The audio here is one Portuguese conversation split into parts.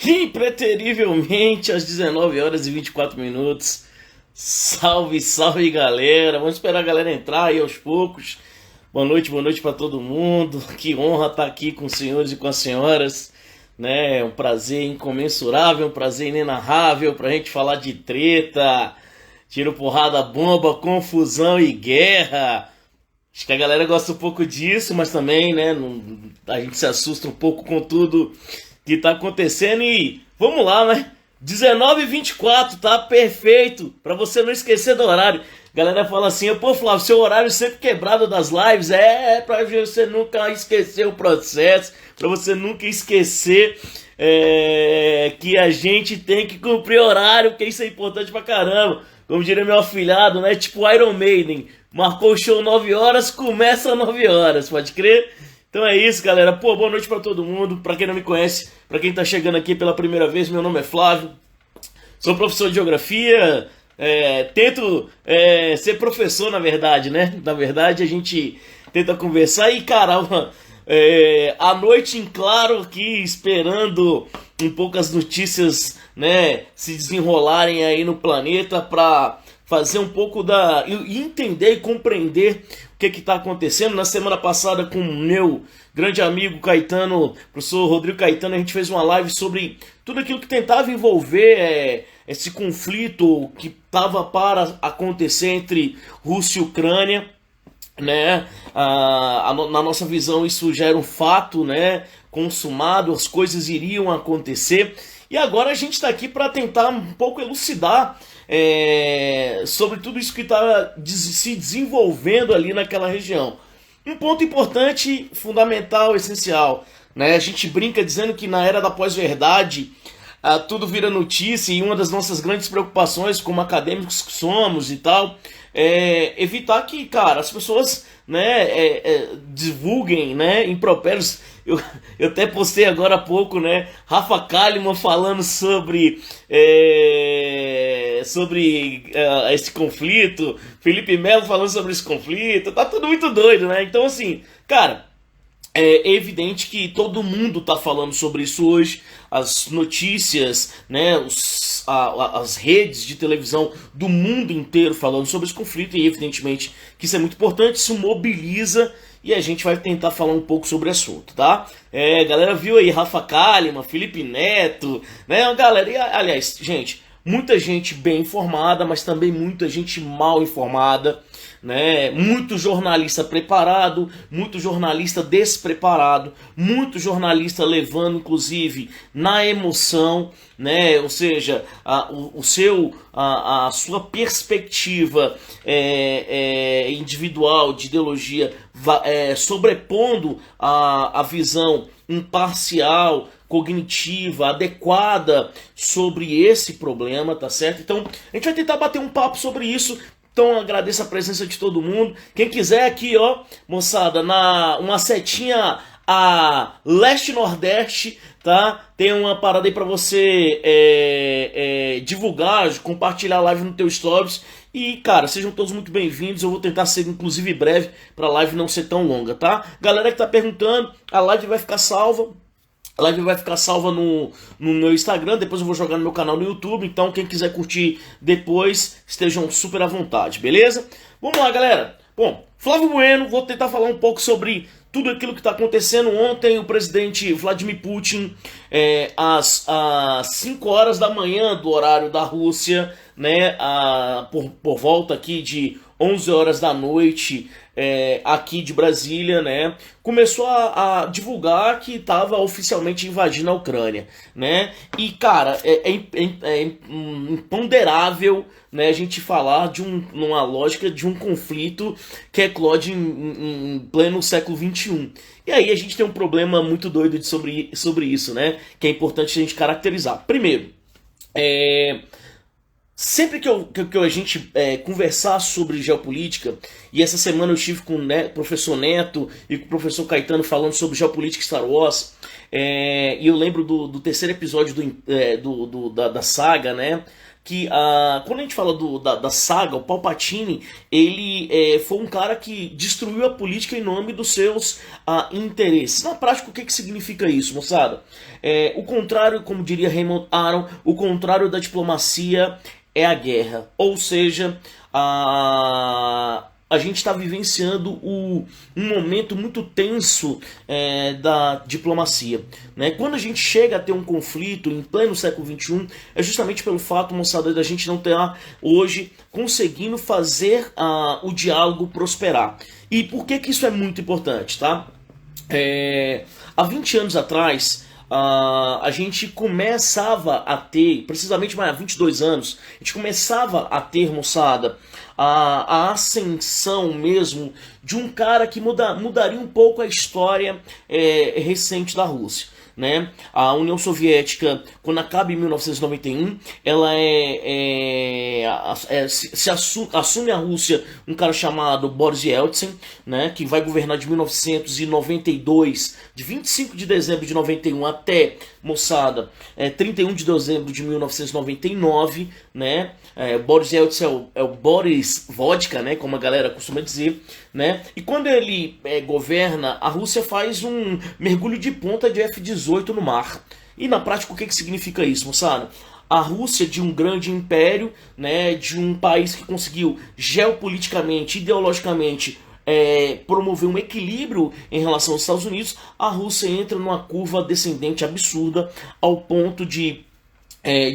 Impreterivelmente às 19 horas e 24 minutos. Salve, salve galera. Vamos esperar a galera entrar aí aos poucos. Boa noite para todo mundo. Que honra estar aqui com os senhores e com as senhoras, né? Um prazer incomensurável, um prazer inenarrável pra gente falar de treta, tiro, porrada, bomba, confusão e guerra. Acho que a galera gosta um pouco disso, mas também, né, a gente se assusta um pouco com tudo que tá acontecendo e vamos lá, né? 19h24, tá perfeito, pra você não esquecer do horário. Galera fala assim, pô Flávio, seu horário sempre quebrado das lives, pra você nunca esquecer o processo, pra você nunca esquecer que a gente tem que cumprir horário, porque isso é importante pra caramba. Como diria meu afilhado, né? Tipo Iron Maiden, marcou o show 9 horas, começa às 9 horas, pode crer? Então é isso, galera. Pô, boa noite pra todo mundo. Pra quem não me conhece, pra quem tá chegando aqui pela primeira vez, meu nome é Flávio. Sou professor de geografia. Tento ser professor, na verdade, né? Na verdade, a gente tenta conversar e, cara, a noite em claro aqui, esperando um pouco as notícias, né, se desenrolarem aí no planeta pra fazer um pouco entender e compreender o que está acontecendo. Na semana passada, com o meu grande amigo Caetano, professor Rodrigo Caetano, a gente fez uma live sobre tudo aquilo que tentava envolver esse conflito que estava para acontecer entre Rússia e Ucrânia, né? Na nossa visão, isso já era um fato, né, consumado, as coisas iriam acontecer. E agora a gente está aqui para tentar um pouco elucidar sobre tudo isso que está se desenvolvendo ali naquela região. Um ponto importante, fundamental, essencial, né? A gente brinca dizendo que na era da pós-verdade tudo vira notícia, e uma das nossas grandes preocupações como acadêmicos que somos e tal é evitar que, cara, as pessoas, né, divulguem, né, impropérios. Eu até postei agora há pouco, né, Rafa Kalimann falando sobre esse conflito, Felipe Melo falando sobre esse conflito, tá tudo muito doido, né? Então, assim, cara, é evidente que todo mundo tá falando sobre isso hoje, as notícias, né, as redes de televisão do mundo inteiro falando sobre esse conflito, e evidentemente que isso é muito importante, isso mobiliza. E a gente vai tentar falar um pouco sobre o assunto, tá? Galera viu aí Rafa Kalimann, Felipe Neto, né? Galera, aliás, gente, muita gente bem informada, mas também muita gente mal informada, né? Muito jornalista preparado, muito jornalista despreparado, muito jornalista levando, inclusive, na emoção, né? Ou seja, a sua perspectiva individual de ideologia sobrepondo a visão imparcial, cognitiva, adequada sobre esse problema, tá certo? Então, a gente vai tentar bater um papo sobre isso. Então, agradeço a presença de todo mundo. Quem quiser aqui, ó, moçada, uma setinha a leste-nordeste, tá? Tem uma parada aí pra você divulgar, compartilhar a live no teu stories. E, cara, sejam todos muito bem-vindos. Eu vou tentar ser, inclusive, breve, pra live não ser tão longa, tá? Galera que tá perguntando, a live vai ficar salva. A live vai ficar salva no meu Instagram, depois eu vou jogar no meu canal no YouTube, então quem quiser curtir depois, estejam super à vontade, beleza? Vamos lá, galera. Bom, Flávio Bueno, vou tentar falar um pouco sobre tudo aquilo que está acontecendo. Ontem o presidente Vladimir Putin, às 5 horas da manhã do horário da Rússia, né, por volta aqui de 11 horas da noite, aqui de Brasília, né, começou a divulgar que estava oficialmente invadindo a Ucrânia, né, e cara, é imponderável, né, a gente falar numa lógica de um conflito que eclode em pleno século XXI. E aí a gente tem um problema muito doido sobre isso, né, que é importante a gente caracterizar. Primeiro, sempre que a gente conversar sobre geopolítica, e essa semana eu estive com o professor Neto e com o professor Caetano falando sobre geopolítica Star Wars, e eu lembro do terceiro episódio da saga, né? que quando a gente fala da saga, o Palpatine, ele foi um cara que destruiu a política em nome dos seus interesses. Na prática, o que significa isso, moçada? O contrário, como diria Raymond Aron, o contrário da diplomacia é a guerra. Ou seja, a gente está vivenciando um momento muito tenso da diplomacia, né? Quando a gente chega a ter um conflito em pleno século XXI, é justamente pelo fato, moçada, da gente não estar hoje conseguindo fazer o diálogo prosperar. E por que isso é muito importante, tá? Há 20 anos atrás, a gente começava a ter, precisamente há 22 anos, a gente começava a ter, moçada, a ascensão mesmo de um cara que mudaria um pouco a história recente da Rússia, né? A União Soviética, quando acaba em 1991, ela assume a Rússia um cara chamado Boris Yeltsin, né? Que vai governar de 1992, de 25 de dezembro de 91 até, moçada, 31 de dezembro de 1999, né? Boris Yeltsin é o Boris Vodka, né? Como a galera costuma dizer, né? E quando ele governa, a Rússia faz um mergulho de ponta de F-18 no mar. E na prática, o que significa isso, moçada? A Rússia, de um grande império, né, de um país que conseguiu geopoliticamente, ideologicamente, promover um equilíbrio em relação aos Estados Unidos, a Rússia entra numa curva descendente absurda ao ponto de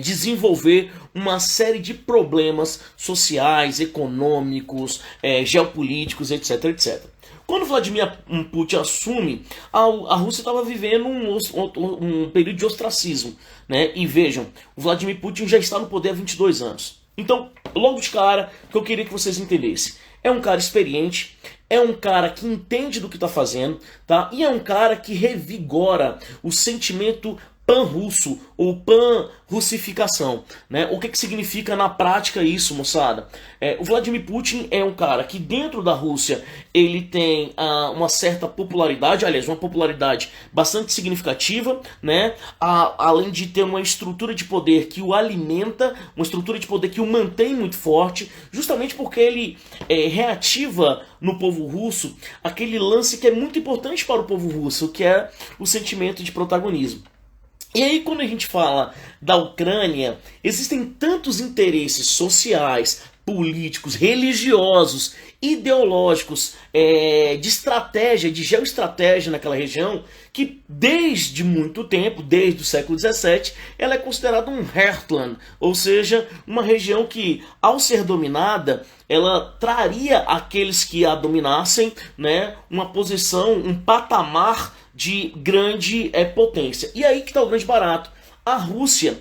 desenvolver uma série de problemas sociais, econômicos, geopolíticos, etc, etc. Quando Vladimir Putin assume, a Rússia estava vivendo um período de ostracismo, né? E vejam, o Vladimir Putin já está no poder há 22 anos. Então, logo de cara, o que eu queria que vocês entendessem, é um cara experiente, é um cara que entende do que está fazendo, tá? E é um cara que revigora o sentimento pan-russo ou pan-russificação, né? O que significa na prática isso, moçada? O Vladimir Putin é um cara que dentro da Rússia ele tem uma certa popularidade, aliás, uma popularidade bastante significativa, né? Além de ter uma estrutura de poder que o alimenta, uma estrutura de poder que o mantém muito forte, justamente porque ele reativa no povo russo aquele lance que é muito importante para o povo russo, que é o sentimento de protagonismo. E aí, quando a gente fala da Ucrânia, existem tantos interesses sociais, políticos, religiosos, ideológicos, de estratégia, de geoestratégia naquela região, que desde muito tempo, desde o século XVII, ela é considerada um Heartland, ou seja, uma região que, ao ser dominada, ela traria àqueles que a dominassem, né, uma posição, um patamar de grande potência. E aí que está o grande barato. A Rússia,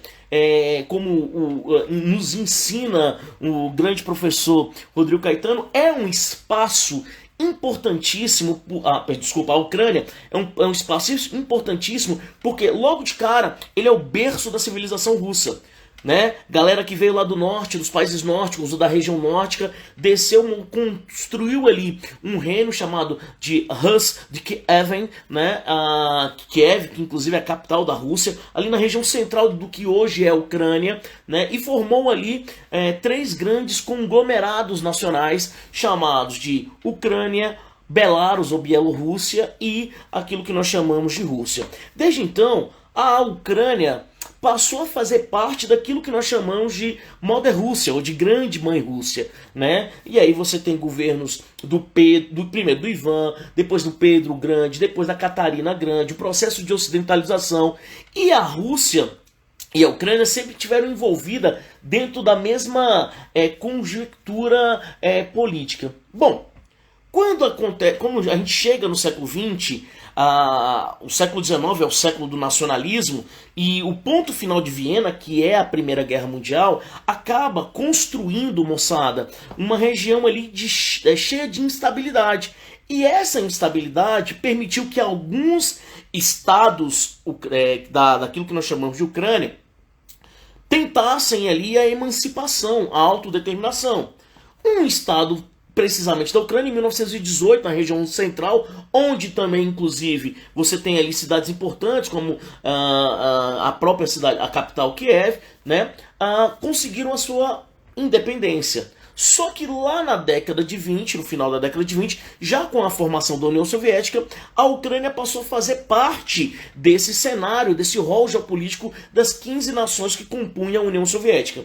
como nos ensina o grande professor Rodrigo Caetano, é um espaço importantíssimo. A Ucrânia é um espaço importantíssimo porque logo de cara ele é o berço da civilização russa, né? Galera que veio lá do norte, dos países nórdicos ou da região nórdica, desceu, construiu ali um reino chamado de Rus de Kiev, né? Kiev, que inclusive é a capital da Rússia, ali na região central do que hoje é a Ucrânia, né? E formou ali três grandes conglomerados nacionais chamados de Ucrânia, Belarus ou Bielorrússia e aquilo que nós chamamos de Rússia. Desde então, a Ucrânia passou a fazer parte daquilo que nós chamamos de Mother Rússia, ou de Grande Mãe Rússia, né? E aí você tem governos primeiro do Ivan, depois do Pedro Grande, depois da Catarina Grande, o processo de ocidentalização. E a Rússia e a Ucrânia sempre estiveram envolvidas dentro da mesma conjectura política. Bom, quando a gente chega no século XX, o século XIX é o século do nacionalismo e o ponto final de Viena, que é a Primeira Guerra Mundial, acaba construindo, moçada, uma região ali cheia de instabilidade. E essa instabilidade permitiu que alguns estados daquilo que nós chamamos de Ucrânia tentassem ali a emancipação, a autodeterminação. Um estado precisamente da Ucrânia, em 1918, na região central, onde também, inclusive, você tem ali cidades importantes, como a própria cidade, a capital Kiev, né, conseguiram a sua independência. Só que lá na década de 20, no final da década de 20, já com a formação da União Soviética, a Ucrânia passou a fazer parte desse cenário, desse rol geopolítico das 15 nações que compunham a União Soviética.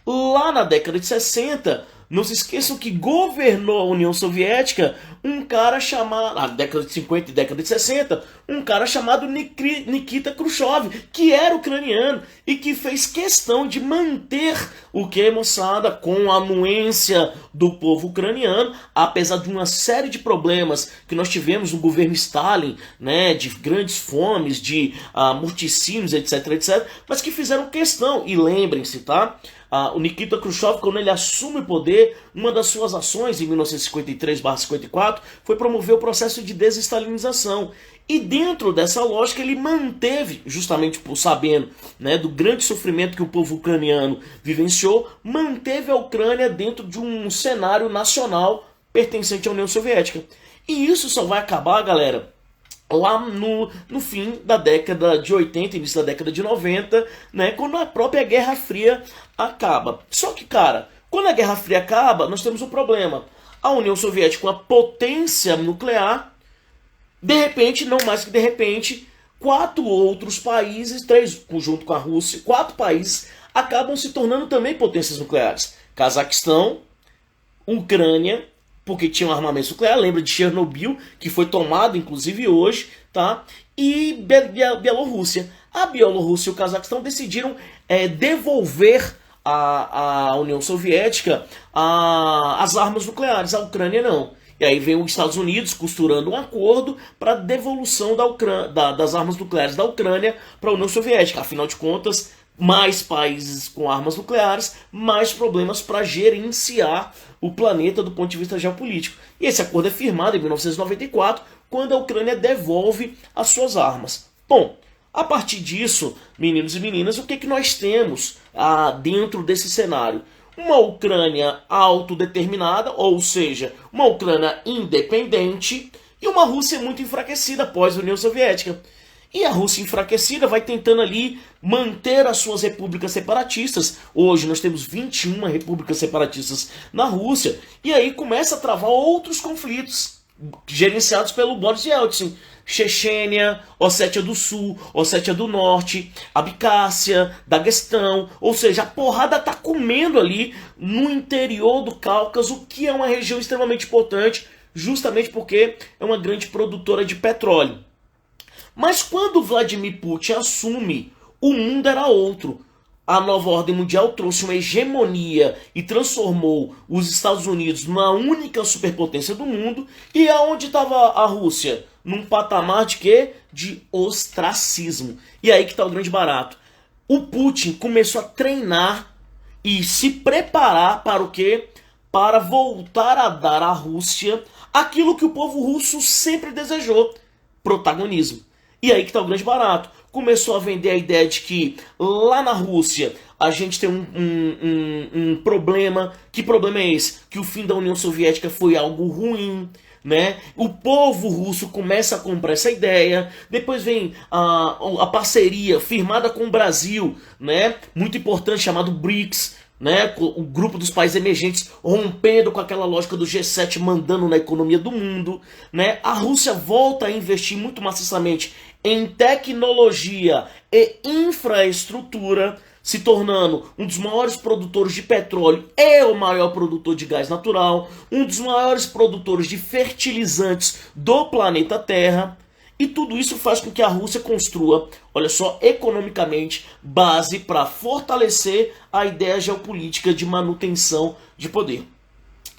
Lá na década de 60, não se esqueçam que governou a União Soviética um cara chamado, na década de 50 e década de 60, um cara chamado Nikita Khrushchev, que era ucraniano e que fez questão de manter o que, moçada, com a anuência do povo ucraniano, apesar de uma série de problemas que nós tivemos no governo Stalin, né, de grandes fomes, de morticínios, etc, etc, mas que fizeram questão, e lembrem-se, tá? O Nikita Khrushchev, quando ele assume o poder, uma das suas ações, em 1953/54, foi promover o processo de desestalinização. E dentro dessa lógica ele manteve, justamente por sabendo, né, do grande sofrimento que o povo ucraniano vivenciou, manteve a Ucrânia dentro de um cenário nacional pertencente à União Soviética. E isso só vai acabar, galera, lá no fim da década de 80, início da década de 90, né, quando a própria Guerra Fria acaba. Só que, cara, quando a Guerra Fria acaba, nós temos um problema. A União Soviética, uma potência nuclear, de repente, não mais que de repente, 4 outros países, 3 junto com a Rússia, 4 países acabam se tornando também potências nucleares. Cazaquistão, Ucrânia, porque tinha um armamento nuclear, lembra de Chernobyl, que foi tomado inclusive hoje, tá? E Bielorrússia. A Bielorrússia e o Cazaquistão decidiram devolver à União Soviética as armas nucleares, a Ucrânia não. E aí vem os Estados Unidos costurando um acordo para a devolução das armas nucleares da Ucrânia para a União Soviética. Afinal de contas, mais países com armas nucleares, mais problemas para gerenciar o planeta do ponto de vista geopolítico. E esse acordo é firmado em 1994, quando a Ucrânia devolve as suas armas. Bom, a partir disso, meninos e meninas, o que nós temos dentro desse cenário? Uma Ucrânia autodeterminada, ou seja, uma Ucrânia independente, e uma Rússia muito enfraquecida após a União Soviética. E a Rússia enfraquecida vai tentando ali manter as suas repúblicas separatistas. Hoje nós temos 21 repúblicas separatistas na Rússia. E aí começa a travar outros conflitos, gerenciados pelo Boris Yeltsin. Chechênia, Ossétia do Sul, Ossétia do Norte, Abcásia, Daguestão. Ou seja, a porrada tá comendo ali no interior do Cáucaso, que é uma região extremamente importante, justamente porque é uma grande produtora de petróleo. Mas quando Vladimir Putin assume, o mundo era outro. A nova ordem mundial trouxe uma hegemonia e transformou os Estados Unidos na única superpotência do mundo. E aonde estava a Rússia? Num patamar de quê? De ostracismo. E aí que está o grande barato. O Putin começou a treinar e se preparar para o quê? Para voltar a dar à Rússia aquilo que o povo russo sempre desejou: protagonismo. E aí que está o grande barato. Começou a vender a ideia de que lá na Rússia a gente tem um problema. Que problema é esse? Que o fim da União Soviética foi algo ruim, né? O povo russo começa a comprar essa ideia. Depois vem a parceria firmada com o Brasil, né? Muito importante, chamado BRICS, né? O grupo dos países emergentes rompendo com aquela lógica do G7 mandando na economia do mundo, né? A Rússia volta a investir muito maciçamente em tecnologia e infraestrutura, se tornando um dos maiores produtores de petróleo e o maior produtor de gás natural, um dos maiores produtores de fertilizantes do planeta Terra. E tudo isso faz com que a Rússia construa, olha só, economicamente, base para fortalecer a ideia geopolítica de manutenção de poder.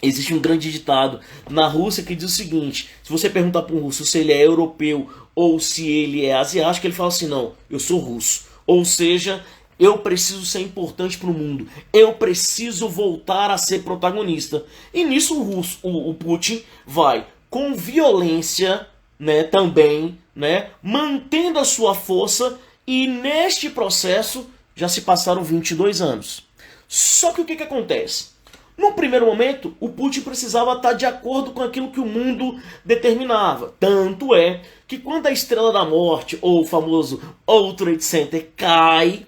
Existe um grande ditado na Rússia que diz o seguinte: se você perguntar para um russo se ele é europeu ou se ele é asiático, ele fala assim: não, eu sou russo. Ou seja, eu preciso ser importante para o mundo. Eu preciso voltar a ser protagonista. E nisso o Putin vai com violência, né, também, né, mantendo a sua força, e neste processo já se passaram 22 anos. Só que o que acontece? No primeiro momento, o Putin precisava estar de acordo com aquilo que o mundo determinava. Tanto é que quando a Estrela da Morte, ou o famoso World Trade Center, cai,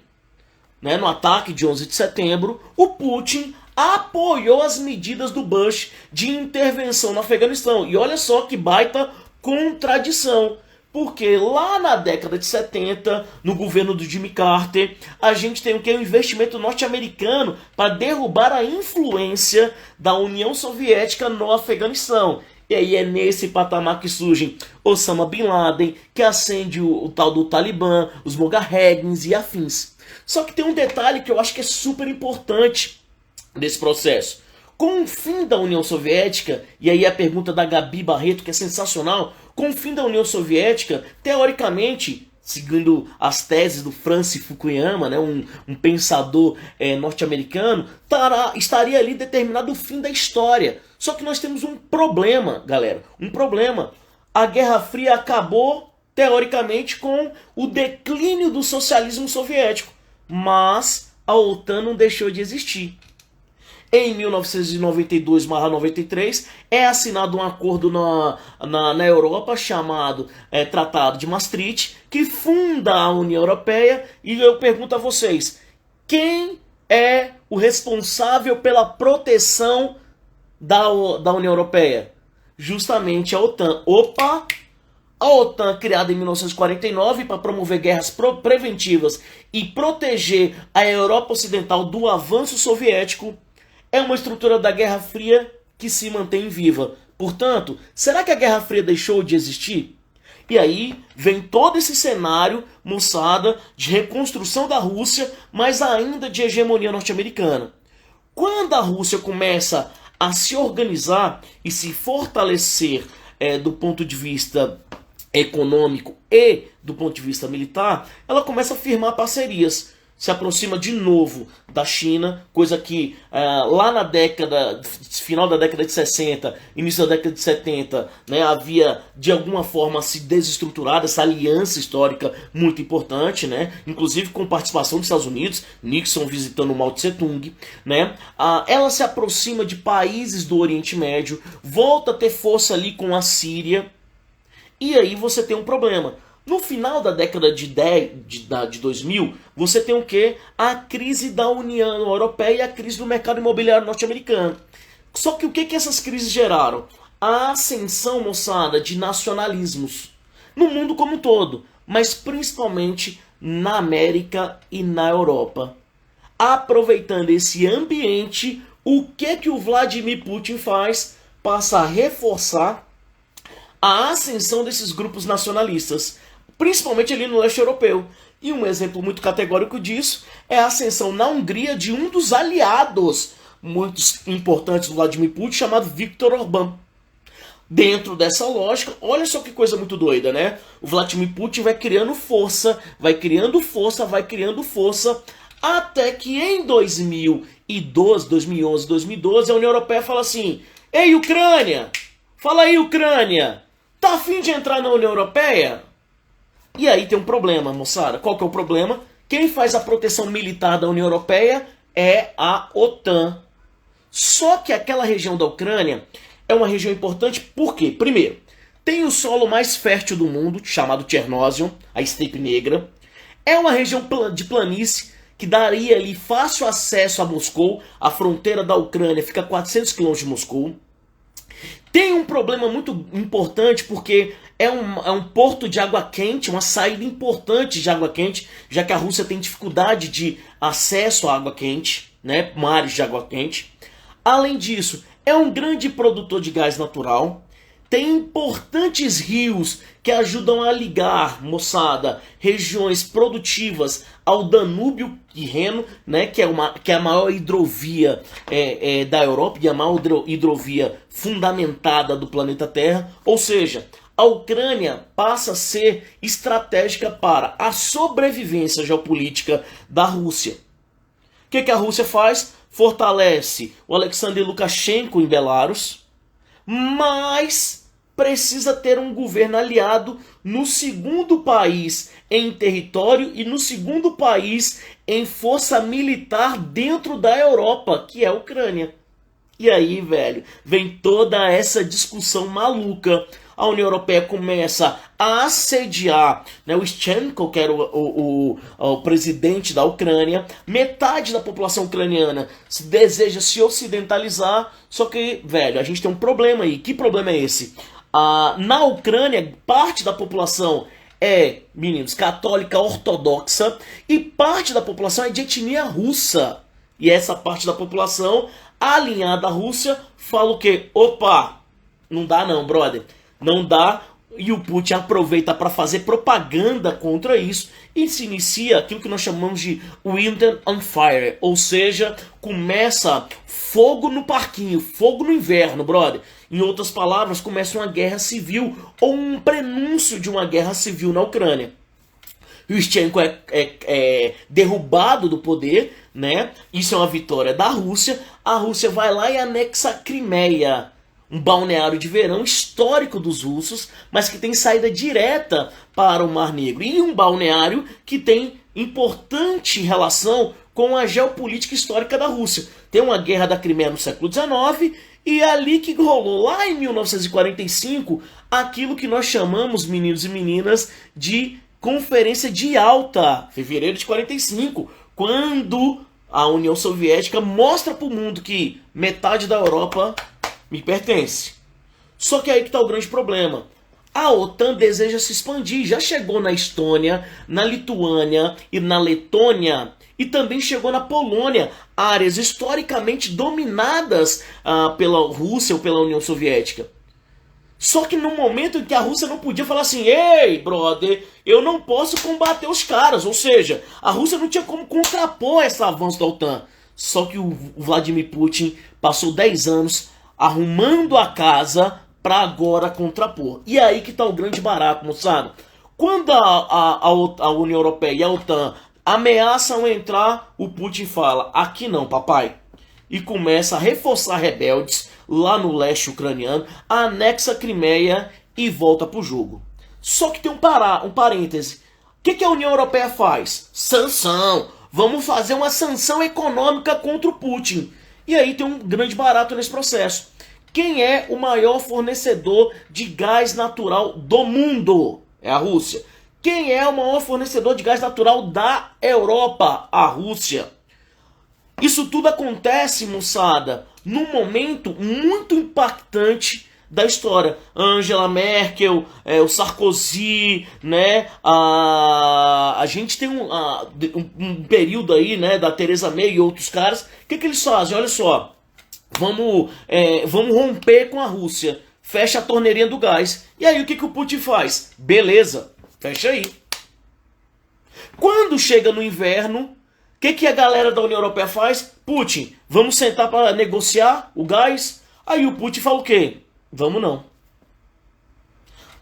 né, no ataque de 11 de setembro, o Putin apoiou as medidas do Bush de intervenção no Afeganistão. E olha só que baita contradição. Porque lá na década de 70, no governo do Jimmy Carter, a gente tem o que? Um investimento norte-americano para derrubar a influência da União Soviética no Afeganistão. E aí é nesse patamar que surgem Osama Bin Laden, que acende o tal do Talibã, os Mogaheddins e afins. Só que tem um detalhe que eu acho que é super importante desse processo. Com o fim da União Soviética, e aí a pergunta da Gabi Barreto, que é sensacional, com o fim da União Soviética, teoricamente, seguindo as teses do Francis Fukuyama, né, um pensador norte-americano, estaria ali determinado o fim da história. Só que nós temos um problema, galera, um problema. A Guerra Fria acabou, teoricamente, com o declínio do socialismo soviético, mas a OTAN não deixou de existir. Em 1992/93 é assinado um acordo na Europa chamado Tratado de Maastricht, que funda a União Europeia. E eu pergunto a vocês, quem é o responsável pela proteção da União Europeia? Justamente a OTAN. Opa! A OTAN, criada em 1949 para promover guerras preventivas e proteger a Europa Ocidental do avanço soviético, é uma estrutura da Guerra Fria que se mantém viva. Portanto, será que a Guerra Fria deixou de existir? E aí vem todo esse cenário, moçada, de reconstrução da Rússia, mas ainda de hegemonia norte-americana. Quando a Rússia começa a se organizar e se fortalecer do ponto de vista econômico e do ponto de vista militar, ela começa a firmar parcerias. Se aproxima de novo da China, coisa que lá na final da década de 60, início da década de 70, né, havia de alguma forma se desestruturado, essa aliança histórica muito importante, né, inclusive com participação dos Estados Unidos, Nixon visitando Mao Tse Tung, né, ela se aproxima de países do Oriente Médio, volta a ter força ali com a Síria, e aí você tem um problema. No final da década de 2000, você tem o quê? A crise da União Europeia e a crise do mercado imobiliário norte-americano. Só que o que essas crises geraram? A ascensão, moçada, de nacionalismos no mundo como um todo, mas principalmente na América e na Europa. Aproveitando esse ambiente, o que o Vladimir Putin faz? Passa a reforçar a ascensão desses grupos nacionalistas, principalmente ali no leste europeu. E um exemplo muito categórico disso é a ascensão na Hungria de um dos aliados muito importantes do Vladimir Putin, chamado Viktor Orbán. Dentro dessa lógica, olha só que coisa muito doida, né? O Vladimir Putin vai criando força, até que em 2011, 2012, a União Europeia fala assim: ei, Ucrânia! Fala aí, Ucrânia! Tá a fim de entrar na União Europeia? E aí tem um problema, moçada. Qual que é o problema? Quem faz a proteção militar da União Europeia é a OTAN. Só que aquela região da Ucrânia é uma região importante porque, primeiro, tem o solo mais fértil do mundo, chamado Chernozem, a Estepe Negra. É uma região de planície que daria ali fácil acesso a Moscou. A fronteira da Ucrânia fica a 400 km de Moscou. Tem um problema muito importante porque é um porto de água quente, uma saída importante de água quente, já que a Rússia tem dificuldade de acesso à água quente, né, mares de água quente. Além disso, é um grande produtor de gás natural, tem importantes rios que ajudam a ligar, moçada, regiões produtivas ao Danúbio e Reno, né, que é a maior hidrovia da Europa e a maior hidrovia fundamentada do planeta Terra. Ou seja, a Ucrânia passa a ser estratégica para a sobrevivência geopolítica da Rússia. O que a Rússia faz? Fortalece o Alexander Lukashenko em Belarus, mas precisa ter um governo aliado no segundo país em território e no segundo país em força militar dentro da Europa, que é a Ucrânia. E aí, velho, vem toda essa discussão maluca. A União Europeia começa a assediar, né, o Yushchenko, que era o presidente da Ucrânia. Metade da população ucraniana deseja se ocidentalizar. Só que, velho, a gente tem um problema aí. Que problema é esse? Na Ucrânia, parte da população é, meninos, católica ortodoxa e parte da população é de etnia russa. E essa parte da população alinhada à Rússia fala o quê? Opa, não dá não, brother. Não dá. E o Putin aproveita para fazer propaganda contra isso e se inicia aquilo que nós chamamos de Winter on Fire. Ou seja, começa fogo no parquinho, fogo no inverno, brother. Em outras palavras, começa uma guerra civil ou um prenúncio de uma guerra civil na Ucrânia. Yushchenko é derrubado do poder, né? Isso é uma vitória da Rússia. A Rússia vai lá e anexa a Crimeia, um balneário de verão histórico dos russos, mas que tem saída direta para o Mar Negro. E um balneário que tem importante relação com a geopolítica histórica da Rússia. Tem uma guerra da Crimeia no século XIX e é ali que rolou, lá em 1945, aquilo que nós chamamos, meninos e meninas, de Conferência de Yalta, fevereiro de 45, quando a União Soviética mostra para o mundo que metade da Europa me pertence. Só que aí que está o grande problema. A OTAN deseja se expandir, já chegou na Estônia, na Lituânia e na Letônia, e também chegou na Polônia, áreas historicamente dominadas pela Rússia ou pela União Soviética. Só que no momento em que a Rússia não podia falar assim, ei, brother, eu não posso combater os caras, ou seja, a Rússia não tinha como contrapor esse avanço da OTAN. Só que o Vladimir Putin passou 10 anos arrumando a casa para agora contrapor. E aí que tá o grande barato, moçada. Quando a União Europeia e a OTAN ameaçam entrar, o Putin fala, aqui não, papai. E começa a reforçar rebeldes lá no leste ucraniano, anexa a Crimeia e volta pro jogo. Só que tem um parêntese. O que a União Europeia faz? Sanção. Vamos fazer uma sanção econômica contra o Putin. E aí tem um grande barato nesse processo. Quem é o maior fornecedor de gás natural do mundo? É a Rússia. Quem é o maior fornecedor de gás natural da Europa? A Rússia. Isso tudo acontece, moçada, num momento muito impactante da história. Angela Merkel, o Sarkozy, né? A gente tem um período aí, né, da Theresa May e outros caras. O que eles fazem? Olha só, vamos romper com a Rússia. Fecha a torneirinha do gás. E aí o que o Putin faz? Beleza, fecha aí. Quando chega no inverno, o que a galera da União Europeia faz? Putin, vamos sentar para negociar o gás? Aí o Putin fala o quê? Vamos não.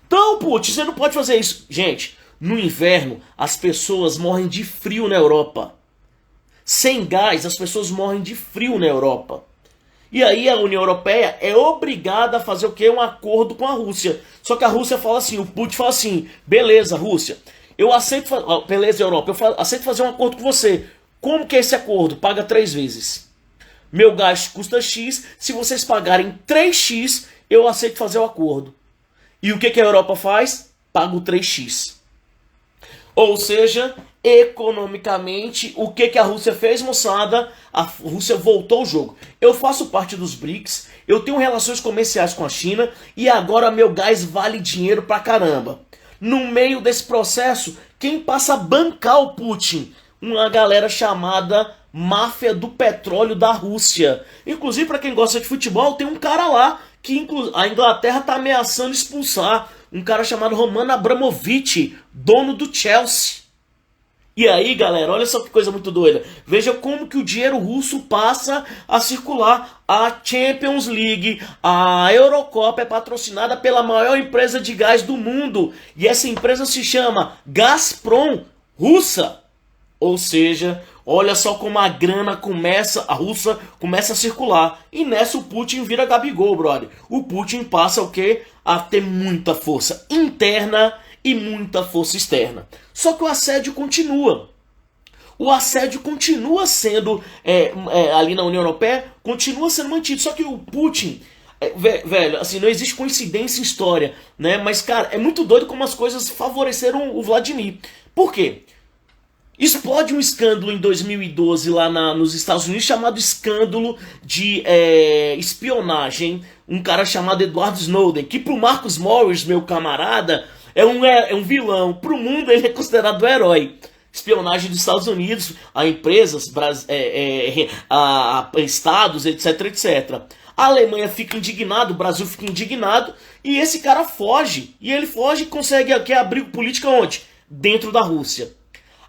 Então, Putin, você não pode fazer isso. Gente, no inverno as pessoas morrem de frio na Europa. Sem gás as pessoas morrem de frio na Europa. E aí a União Europeia é obrigada a fazer o quê? Um acordo com a Rússia. Só que a Rússia fala assim, o Putin fala assim, beleza, Rússia, eu aceito, beleza, Europa, eu aceito fazer um acordo com você. Como que é esse acordo? Paga 3 vezes. Meu gás custa X, se vocês pagarem 3X, eu aceito fazer o acordo. E o que a Europa faz? Paga o 3X. Ou seja, economicamente, o que a Rússia fez, moçada? A Rússia voltou ao jogo. Eu faço parte dos BRICS, eu tenho relações comerciais com a China e agora meu gás vale dinheiro pra caramba. No meio desse processo, quem passa a bancar o Putin? Uma galera chamada Máfia do Petróleo da Rússia. Inclusive, para quem gosta de futebol, tem um cara lá que a Inglaterra está ameaçando expulsar. Um cara chamado Roman Abramovich, dono do Chelsea. E aí, galera, olha só que coisa muito doida. Veja como que o dinheiro russo passa a circular. A Champions League, a Eurocopa é patrocinada pela maior empresa de gás do mundo. E essa empresa se chama Gazprom, russa. Ou seja, olha só como a grana a Rússia começa a circular. E nessa o Putin vira Gabigol, brother. O Putin passa o quê? A ter muita força interna e muita força externa. Só que o assédio continua. o assédio continua sendo, ali na União Europeia, continua sendo mantido. Só que o Putin, velho, assim, não existe coincidência em história, né? Mas, cara, é muito doido como as coisas favoreceram o Vladimir. Por quê? Explode um escândalo em 2012 lá nos Estados Unidos, chamado escândalo de espionagem. Um cara chamado Edward Snowden, que pro Marcus Morris, meu camarada, é um vilão. Pro mundo ele é considerado um herói. Espionagem dos Estados Unidos a empresas, a estados, etc, etc. A Alemanha fica indignada, o Brasil fica indignado, e esse cara foge. E ele foge e consegue abrigo político onde? Dentro da Rússia.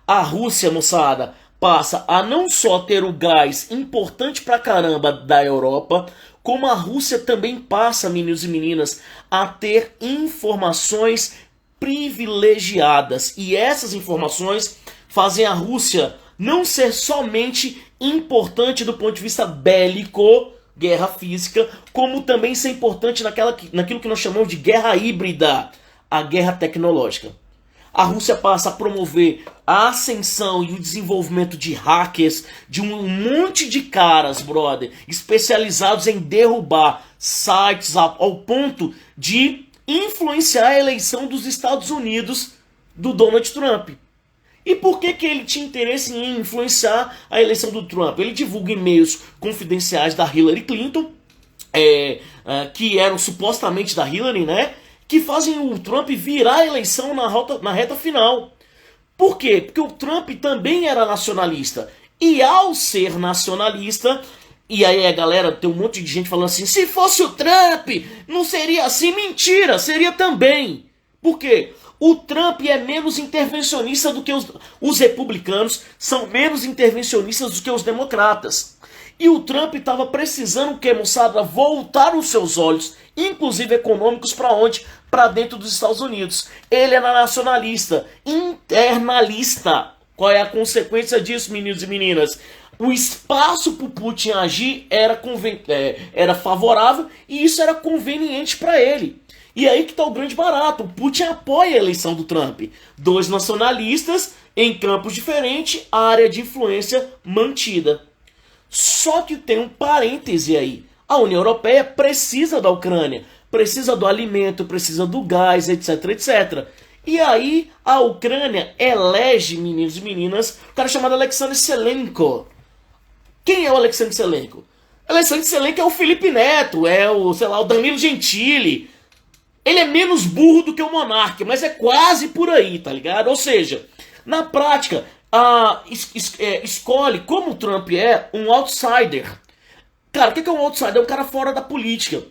A Rússia, moçada, passa a não só ter o gás importante pra caramba da Europa, como a Rússia também passa, meninos e meninas, a ter informações privilegiadas. E essas informações fazem a Rússia não ser somente importante do ponto de vista bélico, guerra física, como também ser importante naquilo que nós chamamos de guerra híbrida, a guerra tecnológica. A Rússia passa a promover a ascensão e o desenvolvimento de hackers, de um monte de caras, brother, especializados em derrubar sites ao ponto de influenciar a eleição dos Estados Unidos do Donald Trump. E por que ele tinha interesse em influenciar a eleição do Trump? Ele divulga e-mails confidenciais da Hillary Clinton, que eram supostamente da Hillary, né? Que fazem o Trump virar a eleição na reta final. Por quê? Porque o Trump também era nacionalista. E ao ser nacionalista, e aí a galera, tem um monte de gente falando assim, se fosse o Trump, não seria assim. Mentira, seria também. Por quê? O Trump é menos intervencionista do que os republicanos, são menos intervencionistas do que os democratas. E o Trump estava precisando, o que, moçada? Voltar os seus olhos, inclusive econômicos, para onde? Para dentro dos Estados Unidos. Ele era nacionalista, internalista. Qual é a consequência disso, meninos e meninas? O espaço para o Putin agir era favorável e isso era conveniente para ele. E aí que está o grande barato. O Putin apoia a eleição do Trump. Dois nacionalistas em campos diferentes, a área de influência mantida. Só que tem um parêntese aí. A União Europeia precisa da Ucrânia, precisa do alimento, precisa do gás, etc, etc. E aí a Ucrânia elege, meninos e meninas, um cara chamado Alexander Selenko. Quem é o Alexander Selenko? Alexander Selenko é o Felipe Neto, é o Danilo Gentili. Ele é menos burro do que o monarca, mas é quase por aí, tá ligado? Ou seja, na prática, escolhe, como o Trump é, um outsider. Cara, o que é um outsider? É um cara fora da política.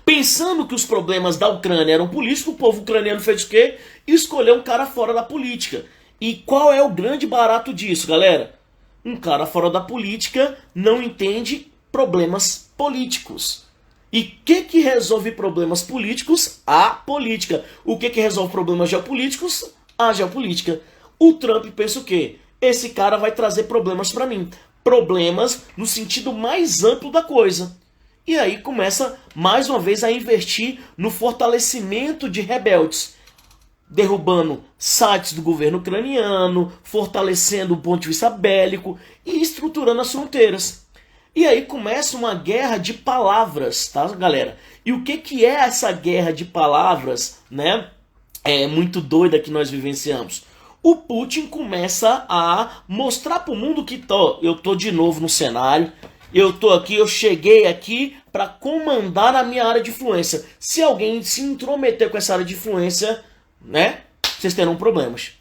Pensando que os problemas da Ucrânia eram políticos, o povo ucraniano fez o quê? Escolheu um cara fora da política. E qual é o grande barato disso, galera? Um cara fora da política não entende problemas políticos. E o que resolve problemas políticos? A política. O que resolve problemas geopolíticos? A geopolítica. O Trump pensa o quê? Esse cara vai trazer problemas para mim. Problemas no sentido mais amplo da coisa. E aí começa, mais uma vez, a investir no fortalecimento de rebeldes. Derrubando sites do governo ucraniano, fortalecendo o ponto de vista bélico e estruturando as fronteiras. E aí começa uma guerra de palavras, tá, galera? E o que é essa guerra de palavras, né? É muito doida que nós vivenciamos. O Putin começa a mostrar para o mundo que eu tô de novo no cenário, eu cheguei aqui para comandar a minha área de influência. Se alguém se intrometer com essa área de influência, né, vocês terão problemas.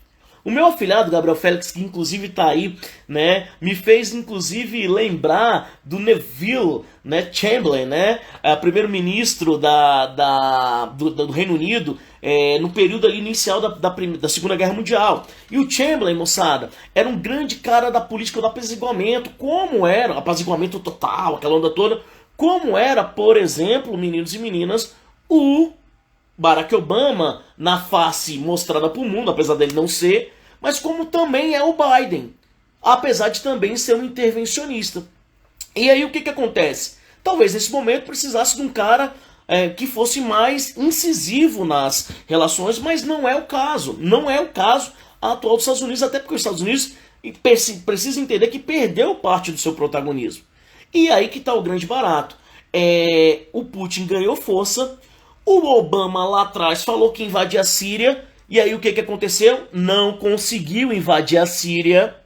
O meu afilhado, Gabriel Félix, que inclusive está aí, né, me fez inclusive lembrar do Neville, né, Chamberlain, né, primeiro-ministro do Reino Unido, no período ali inicial da Segunda Guerra Mundial. E o Chamberlain, moçada, era um grande cara da política do apaziguamento, como era, apaziguamento total, aquela onda toda, como era, por exemplo, meninos e meninas, o Barack Obama na face mostrada para o mundo, apesar dele não ser, mas como também é o Biden, apesar de também ser um intervencionista. E aí o que acontece? Talvez nesse momento precisasse de um cara que fosse mais incisivo nas relações, mas não é o caso. Não é o caso, atual dos Estados Unidos, até porque os Estados Unidos precisa entender que perdeu parte do seu protagonismo. E aí que está o grande barato. O Putin ganhou força, o Obama lá atrás falou que invadia a Síria, e aí o que aconteceu? Não conseguiu invadir a Síria.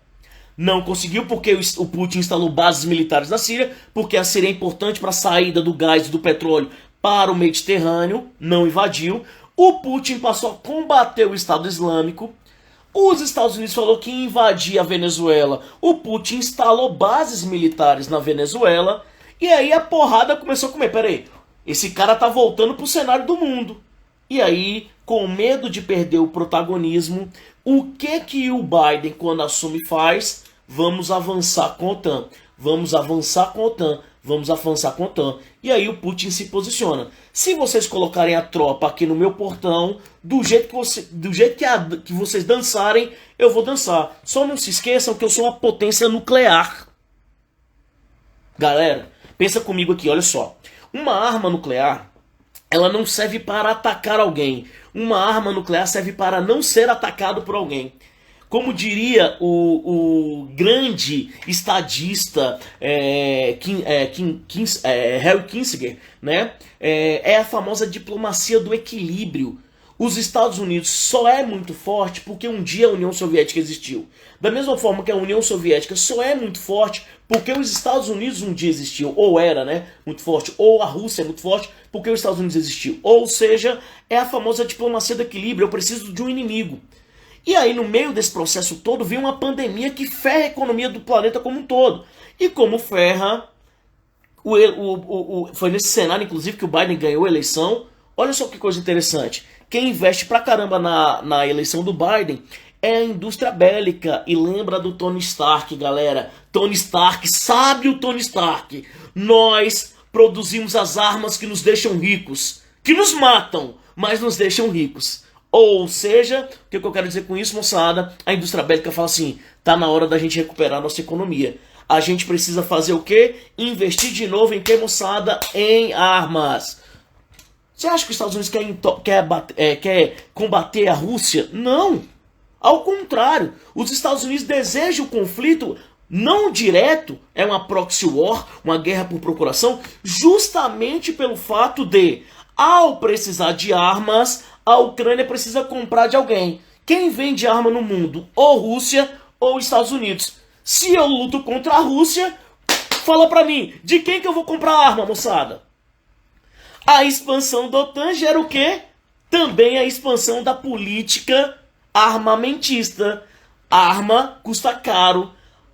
Não conseguiu porque o Putin instalou bases militares na Síria, porque a Síria é importante para a saída do gás e do petróleo para o Mediterrâneo, não invadiu. O Putin passou a combater o Estado Islâmico. Os Estados Unidos falou que ia invadir a Venezuela. O Putin instalou bases militares na Venezuela. E aí a porrada começou a comer. Peraí, esse cara tá voltando pro cenário do mundo. E aí, com medo de perder o protagonismo, o que o Biden, quando assume, faz? Vamos avançar com a OTAN. Vamos avançar com a OTAN. Vamos avançar com a OTAN. E aí o Putin se posiciona. Se vocês colocarem a tropa aqui no meu portão, do jeito que vocês dançarem, eu vou dançar. Só não se esqueçam que eu sou uma potência nuclear. Galera, pensa comigo aqui, olha só. Uma arma nuclear, ela não serve para atacar alguém. Uma arma nuclear serve para não ser atacado por alguém. Como diria o grande estadista Harry Kissinger, né? É a famosa diplomacia do equilíbrio. Os Estados Unidos só é muito forte porque um dia a União Soviética existiu. Da mesma forma que a União Soviética só é muito forte porque os Estados Unidos um dia existiu, ou era, né, muito forte, ou a Rússia é muito forte porque os Estados Unidos existiu. Ou seja, é a famosa diplomacia do equilíbrio, eu preciso de um inimigo. E aí, no meio desse processo todo, veio uma pandemia que ferra a economia do planeta como um todo. E como ferra, foi nesse cenário, inclusive, que o Biden ganhou a eleição. Olha só que coisa interessante. Quem investe pra caramba na eleição do Biden é a indústria bélica. E lembra do Tony Stark, galera. Tony Stark, sabe o Tony Stark? Nós produzimos as armas que nos deixam ricos. Que nos matam, mas nos deixam ricos. Ou seja, o que eu quero dizer com isso, moçada? A indústria bélica fala assim, tá na hora da gente recuperar a nossa economia. A gente precisa fazer o quê? Investir de novo em quê, moçada? Em armas. Você acha que os Estados Unidos quer combater a Rússia? Não. Ao contrário, os Estados Unidos desejam o conflito não direto, é uma proxy war, uma guerra por procuração, justamente pelo fato de, ao precisar de armas, a Ucrânia precisa comprar de alguém. Quem vende arma no mundo? Ou Rússia ou Estados Unidos. Se eu luto contra a Rússia, fala pra mim, de quem que eu vou comprar arma, moçada? A expansão da OTAN gera o quê? Também a expansão da política armamentista. Arma custa caro.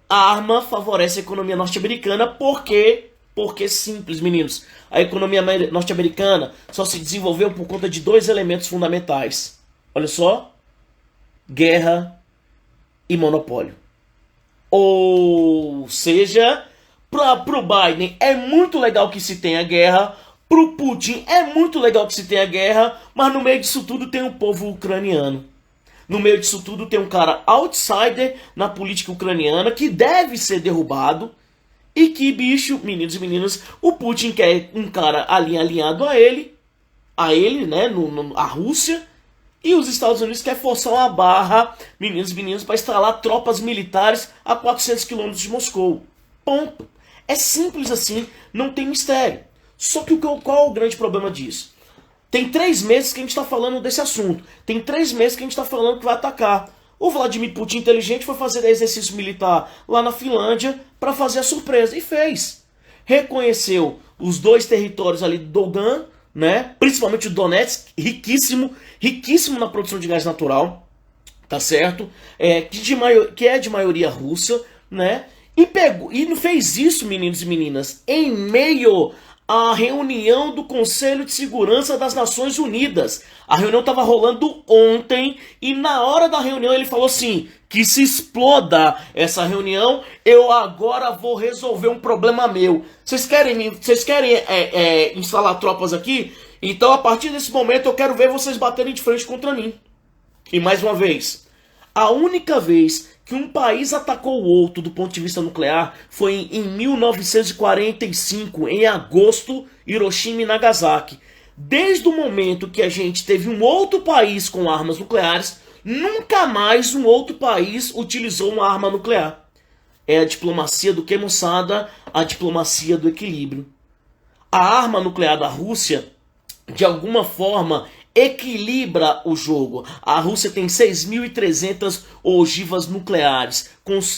Arma favorece a economia norte-americana. Por quê? Porque simples, meninos. A economia norte-americana só se desenvolveu por conta de dois elementos fundamentais. Olha só. Guerra e monopólio. Ou seja, pro Biden é muito legal que se tenha guerra. Pro Putin é muito legal que se tenha guerra. Mas no meio disso tudo tem o povo ucraniano. No meio disso tudo tem um cara outsider na política ucraniana que deve ser derrubado. E que, bicho, meninos e meninas, o Putin quer um cara alinhado a ele, né, a Rússia, e os Estados Unidos quer forçar uma barra, meninos e meninas, para instalar tropas militares a 400 quilômetros de Moscou. Ponto. É simples assim, não tem mistério. Só que qual é o grande problema disso? Tem 3 meses que a gente está falando desse assunto. Tem 3 meses que a gente está falando que vai atacar. O Vladimir Putin inteligente foi fazer exercício militar lá na Finlândia para fazer a surpresa. E fez. Reconheceu os 2 territórios ali do Dogan, né? Principalmente o Donetsk, riquíssimo na produção de gás natural, tá certo? Que é de maioria russa, né? E fez isso, meninos e meninas, em meio a reunião do Conselho de Segurança das Nações Unidas. A reunião estava rolando ontem e na hora da reunião ele falou assim, que se exploda essa reunião, eu agora vou resolver um problema meu. Vocês querem instalar tropas aqui? Então a partir desse momento eu quero ver vocês baterem de frente contra mim. E mais uma vez, a única vez que um país atacou o outro do ponto de vista nuclear foi em 1945, em agosto, Hiroshima e Nagasaki. Desde o momento que a gente teve um outro país com armas nucleares, Nunca mais um outro país utilizou uma arma nuclear. É a diplomacia do que, moçada? A diplomacia do equilíbrio. A arma nuclear da Rússia, de alguma forma, equilibra o jogo. A Rússia tem 6.300 ogivas nucleares.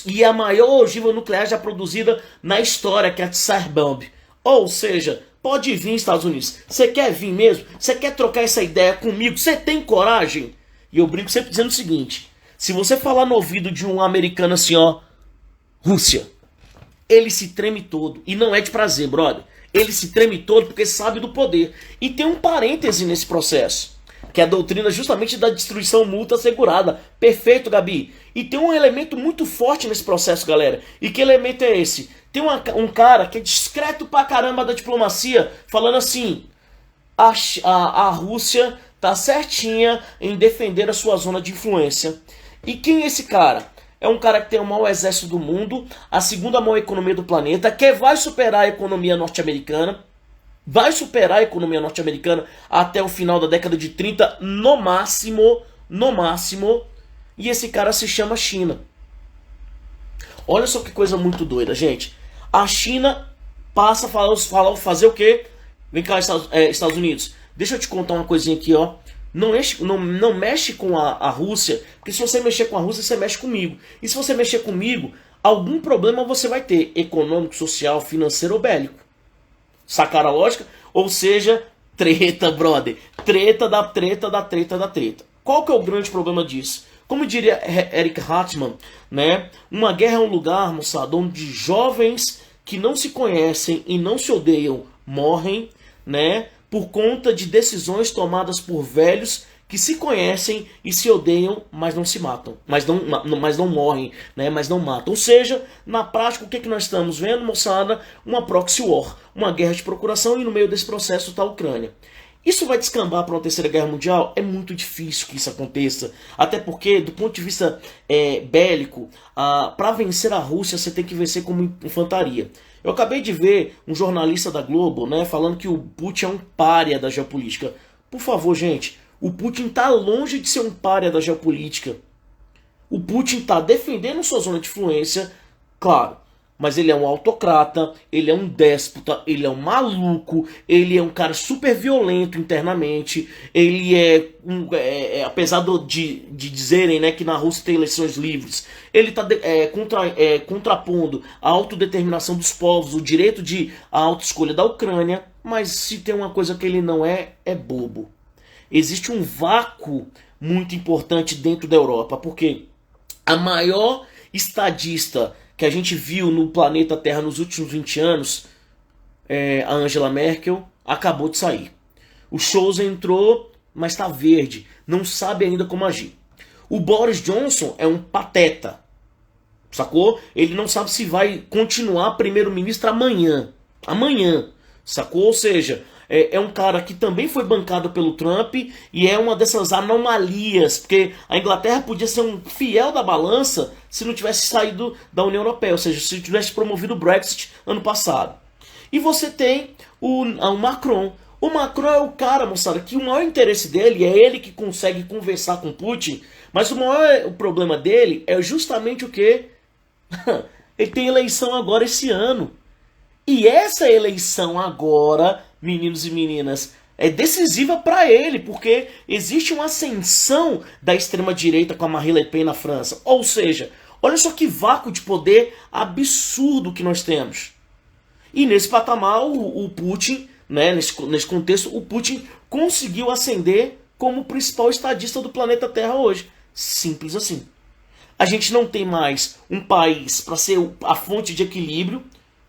E a maior ogiva nuclear já produzida na história, que é a Tsar Bomb. Ou seja, pode vir, Estados Unidos. Você quer vir mesmo? Você quer trocar essa ideia comigo? Você tem coragem? E eu brinco sempre dizendo o seguinte. Se você falar no ouvido de um americano assim, ó, Rússia, ele se treme todo. E não é de prazer, brother. Ele se treme todo porque sabe do poder. E tem um parêntese nesse processo, que é a doutrina justamente da destruição mútua assegurada. Perfeito, Gabi. E tem um elemento muito forte nesse processo, galera. E que elemento é esse? Tem um cara que é discreto pra caramba da diplomacia, falando assim, a Rússia tá certinha em defender a sua zona de influência. E quem é esse cara? É um cara que tem o maior exército do mundo, a segunda maior economia do planeta, que vai superar a economia norte-americana. Vai superar a economia norte-americana até o final da década de 30, no máximo, no máximo. E esse cara se chama China. Olha só que coisa muito doida, gente. A China passa a fazer o quê? Vem cá, Estados Unidos. Deixa eu te contar uma coisinha aqui, ó. Não mexe com a Rússia, porque se você mexer com a Rússia, você mexe comigo. E se você mexer comigo, algum problema você vai ter, econômico, social, financeiro ou bélico. Sacaram a lógica? Ou seja, treta, brother. Treta da treta da treta da treta. Qual que é o grande problema disso? Como diria Eric Hartmann, né? Uma guerra é um lugar, moçada, onde jovens que não se conhecem e não se odeiam morrem, né? Por conta de decisões tomadas por velhos que se conhecem e se odeiam, mas não se matam, mas não morrem, né? Mas não matam. Ou seja, na prática, o que nós estamos vendo, moçada? Uma proxy war, uma guerra de procuração, e no meio desse processo está a Ucrânia. Isso vai descambar para uma terceira guerra mundial? É muito difícil que isso aconteça, até porque, do ponto de vista bélico, para vencer a Rússia, você tem que vencer como infantaria. Eu acabei de ver um jornalista da Globo, né, falando que o Putin é um pária da geopolítica. Por favor, gente, o Putin está longe de ser um pária da geopolítica. O Putin está defendendo sua zona de influência, claro, mas ele é um autocrata, ele é um déspota, ele é um maluco, ele é um cara super violento internamente, ele apesar de dizerem, né, que na Rússia tem eleições livres, ele está contrapondo a autodeterminação dos povos, o direito de a autoescolha da Ucrânia, mas se tem uma coisa que ele não é bobo. Existe um vácuo muito importante dentro da Europa, porque a maior estadista que a gente viu no planeta Terra nos últimos 20 anos, a Angela Merkel, acabou de sair. O Scholz entrou, mas está verde, não sabe ainda como agir. O Boris Johnson é um pateta, sacou? Ele não sabe se vai continuar primeiro-ministro amanhã, sacou? Ou seja, é um cara que também foi bancado pelo Trump e é uma dessas anomalias, porque a Inglaterra podia ser um fiel da balança se não tivesse saído da União Europeia, ou seja, se tivesse promovido o Brexit ano passado. E você tem o Macron. O Macron é o cara, moçada, que o maior interesse dele é ele que consegue conversar com Putin, mas o problema dele é justamente o quê? Ele tem eleição agora esse ano. E essa eleição agora, meninos e meninas, é decisiva para ele, porque existe uma ascensão da extrema-direita com a Marine Le Pen na França. Ou seja, olha só que vácuo de poder absurdo que nós temos. E nesse patamar, o Putin, né, nesse contexto, o Putin conseguiu ascender como o principal estadista do planeta Terra hoje. Simples assim. A gente não tem mais um país para ser a fonte de equilíbrio.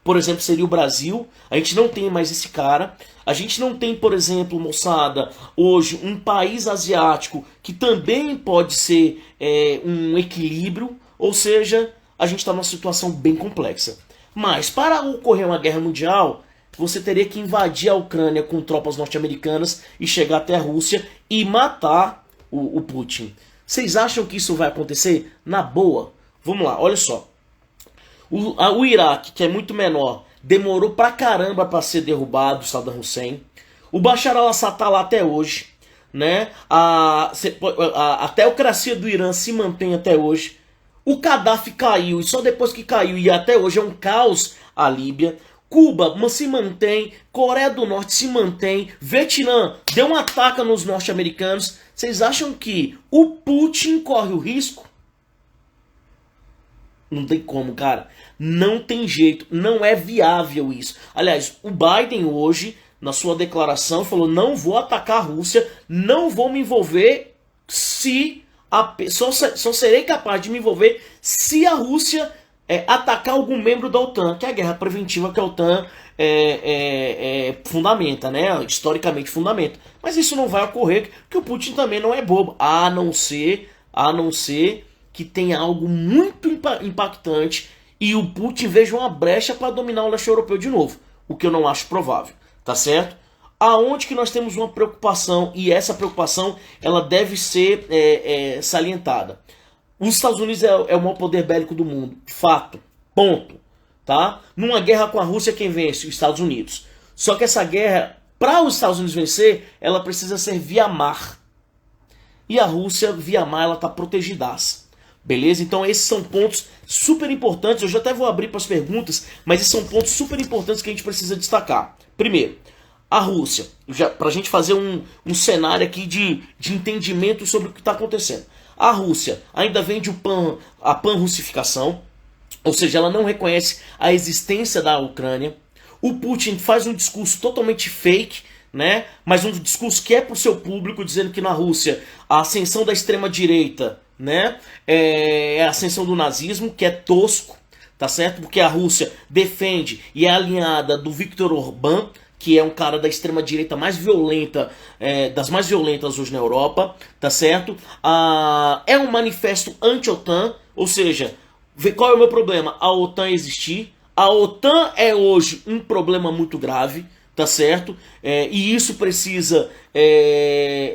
Por exemplo, seria o Brasil. A gente não tem mais esse cara. A gente não tem, por exemplo, moçada, hoje um país asiático que também pode ser um equilíbrio. Ou seja, a gente está numa situação bem complexa. Mas para ocorrer uma guerra mundial, você teria que invadir a Ucrânia com tropas norte-americanas e chegar até a Rússia e matar o Putin. Vocês acham que isso vai acontecer? Na boa. Vamos lá, olha só. O Iraque, que é muito menor, demorou pra caramba pra ser derrubado, Saddam Hussein. O Bashar al-Assad tá lá até hoje. né? A teocracia do Irã se mantém até hoje. O Gaddafi caiu e só depois que caiu, e até hoje é um caos a Líbia. Cuba se mantém, Coreia do Norte se mantém, Vietnã deu um ataque nos norte-americanos. Vocês acham que o Putin corre o risco? Não tem como, cara. Não tem jeito, não é viável isso. Aliás, o Biden hoje, na sua declaração, falou: não vou atacar a Rússia, não vou me envolver se... Só serei capaz de me envolver se a Rússia atacar algum membro da OTAN, que é a guerra preventiva que a OTAN fundamenta, né? Historicamente fundamenta. Mas isso não vai ocorrer, porque o Putin também não é bobo, a não ser que tenha algo muito impactante e o Putin veja uma brecha para dominar o leste europeu de novo, o que eu não acho provável, tá certo? Aonde que nós temos uma preocupação, e essa preocupação ela deve ser salientada. Os Estados Unidos é o maior poder bélico do mundo, fato, ponto, tá? Numa guerra com a Rússia, quem vence? Os Estados Unidos. Só que essa guerra, para os Estados Unidos vencer, ela precisa ser via mar. E a Rússia, via mar, ela está protegidaça. Beleza? Então esses são pontos super importantes. Eu já até vou abrir para as perguntas, mas esses são pontos super importantes que a gente precisa destacar. Primeiro, a Rússia, para a gente fazer um cenário aqui de entendimento sobre o que está acontecendo. A Rússia ainda vende a pan-russificação, ou seja, ela não reconhece a existência da Ucrânia. O Putin faz um discurso totalmente fake, né? Mas um discurso que é para o seu público, dizendo que na Rússia a ascensão da extrema-direita, né, é a ascensão do nazismo, que é tosco, tá certo? Porque a Rússia defende e é alinhada do Viktor Orbán, que é um cara da extrema-direita mais violenta, das mais violentas hoje na Europa, tá certo? É um manifesto anti-OTAN, ou seja, qual é o meu problema? A OTAN existir. A OTAN é hoje um problema muito grave, tá certo? E isso precisa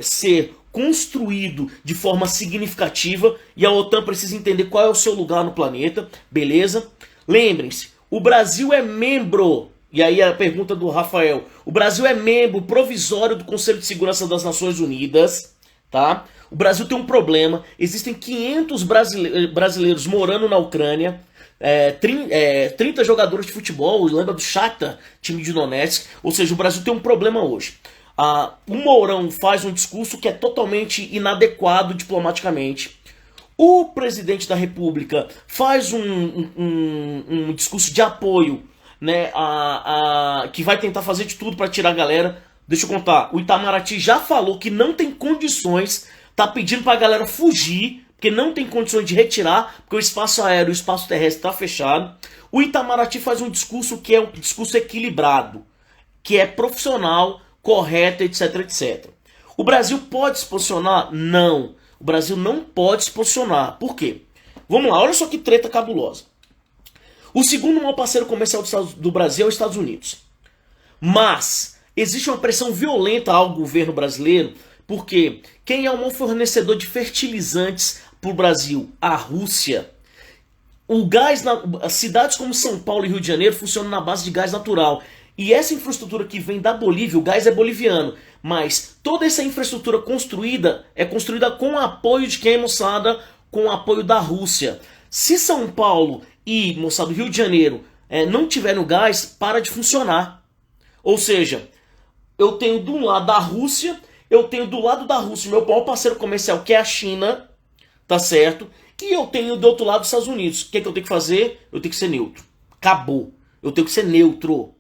ser construído de forma significativa, e a OTAN precisa entender qual é o seu lugar no planeta, beleza? Lembrem-se, o Brasil é membro, e aí a pergunta do Rafael, o Brasil é membro provisório do Conselho de Segurança das Nações Unidas, tá? O Brasil tem um problema, existem 500 brasileiros morando na Ucrânia, 30 jogadores de futebol, lembra do Shakhtar, time de Donetsk, ou seja, o Brasil tem um problema hoje. O Mourão faz um discurso que é totalmente inadequado diplomaticamente. O presidente da República faz um discurso de apoio, né, que vai tentar fazer de tudo para tirar a galera. Deixa eu contar, o Itamaraty já falou que não tem condições, tá pedindo para a galera fugir, porque não tem condições de retirar, porque o espaço aéreo e o espaço terrestre está fechado. O Itamaraty faz um discurso que é um discurso equilibrado, que é profissional, correto, etc, etc. O Brasil pode se posicionar? Não. O Brasil não pode se posicionar. Por quê? Vamos lá, olha só que treta cabulosa. O segundo maior parceiro comercial do Brasil é os Estados Unidos. Mas existe uma pressão violenta ao governo brasileiro, porque quem é o maior fornecedor de fertilizantes para o Brasil? A Rússia. O gás, cidades como São Paulo e Rio de Janeiro funcionam na base de gás natural. E essa infraestrutura que vem da Bolívia, o gás é boliviano, mas toda essa infraestrutura construída é construída com o apoio de quem, moçada? Com o apoio da Rússia. Se São Paulo e, moçada, Rio de Janeiro não tiverem gás, para de funcionar. Ou seja, eu tenho do lado da Rússia, eu tenho do lado da Rússia meu maior parceiro comercial, que é a China, tá certo? E eu tenho do outro lado os Estados Unidos. O que é que eu tenho que fazer? Eu tenho que ser neutro. Acabou. Eu tenho que ser neutro,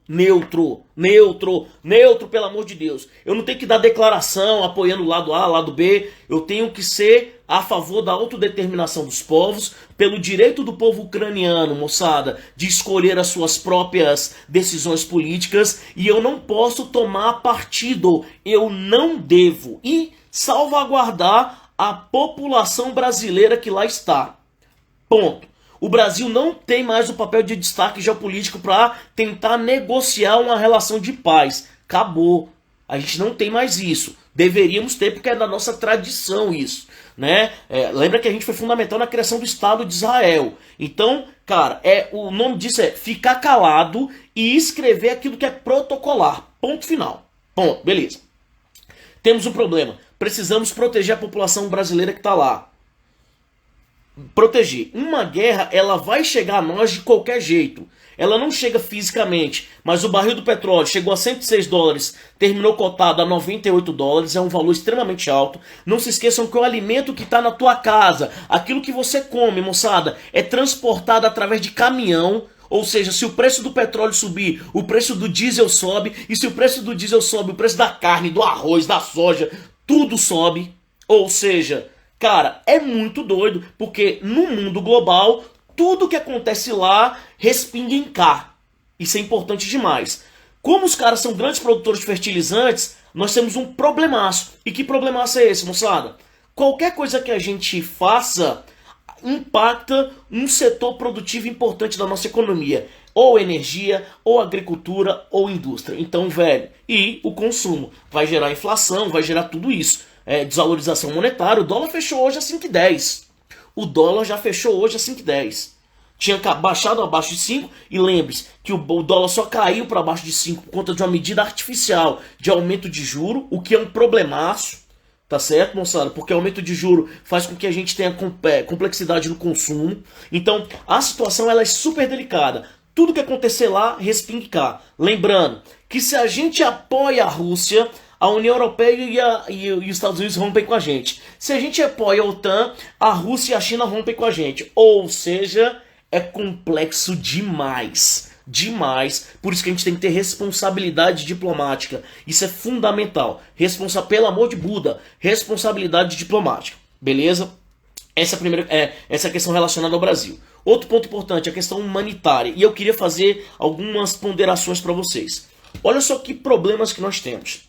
pelo amor de Deus. Eu não tenho que dar declaração apoiando o lado A, lado B. Eu tenho que ser a favor da autodeterminação dos povos, pelo direito do povo ucraniano, moçada, de escolher as suas próprias decisões políticas. E eu não posso tomar partido, eu não devo. E salvaguardar a população brasileira que lá está. Ponto. O Brasil não tem mais o papel de destaque geopolítico para tentar negociar uma relação de paz. Acabou. A gente não tem mais isso. Deveríamos ter, porque é da nossa tradição isso, né? Lembra que a gente foi fundamental na criação do Estado de Israel. Então, cara, o nome disso é ficar calado e escrever aquilo que é protocolar. Ponto final. Ponto. Beleza. Temos um problema. precisamos proteger a população brasileira que está lá. Proteger. Uma guerra, ela vai chegar a nós de qualquer jeito. Ela não chega fisicamente, mas o barril do petróleo chegou a 106 dólares, terminou cotado a 98 dólares, é um valor extremamente alto. Não se esqueçam que o alimento que está na tua casa, aquilo que você come, moçada, é transportado através de caminhão. Ou seja, se o preço do petróleo subir, o preço do diesel sobe, e se o preço do diesel sobe, o preço da carne, do arroz, da soja, tudo sobe. Ou seja, cara, é muito doido, porque no mundo global, tudo que acontece lá respinga em cá. Isso é importante demais. Como os caras são grandes produtores de fertilizantes, nós temos um problemaço. E que problemaço é esse, moçada? Qualquer coisa que a gente faça impacta um setor produtivo importante da nossa economia. Ou energia, ou agricultura, ou indústria. Então, velho, e o consumo. Vai gerar inflação, vai gerar tudo isso. Desvalorização monetária. O dólar fechou hoje a 5,10. O dólar já fechou hoje a 5,10. Tinha baixado abaixo de 5 e lembre-se que o dólar só caiu para baixo de 5 por conta de uma medida artificial de aumento de juro, o que é um problemaço, tá certo, moçada? Porque aumento de juro faz com que a gente tenha complexidade no consumo. Então, a situação ela é super delicada. Tudo que acontecer lá, respingue cá. Lembrando que se a gente apoia a Rússia, a União Europeia e os Estados Unidos rompem com a gente. Se a gente apoia a OTAN, a Rússia e a China rompem com a gente. Ou seja, é complexo demais. Demais. Por isso que a gente tem que ter responsabilidade diplomática. Isso é fundamental. Pelo amor de Buda, responsabilidade diplomática. Beleza? Essa é a questão relacionada ao Brasil. Outro ponto importante, a questão humanitária. E eu queria fazer algumas ponderações para vocês. Olha só que problemas que nós temos.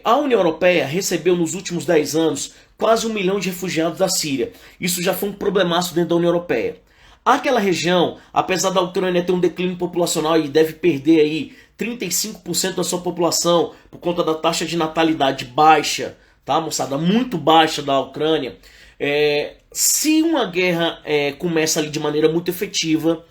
A União Europeia recebeu nos últimos 10 anos quase 1 milhão de refugiados da Síria. Isso já foi um problemaço dentro da União Europeia. Aquela região, apesar da Ucrânia ter um declínio populacional e deve perder aí 35% da sua população por conta da taxa de natalidade baixa, tá, moçada? Muito baixa da Ucrânia. Se uma guerra começa ali de maneira muito efetiva,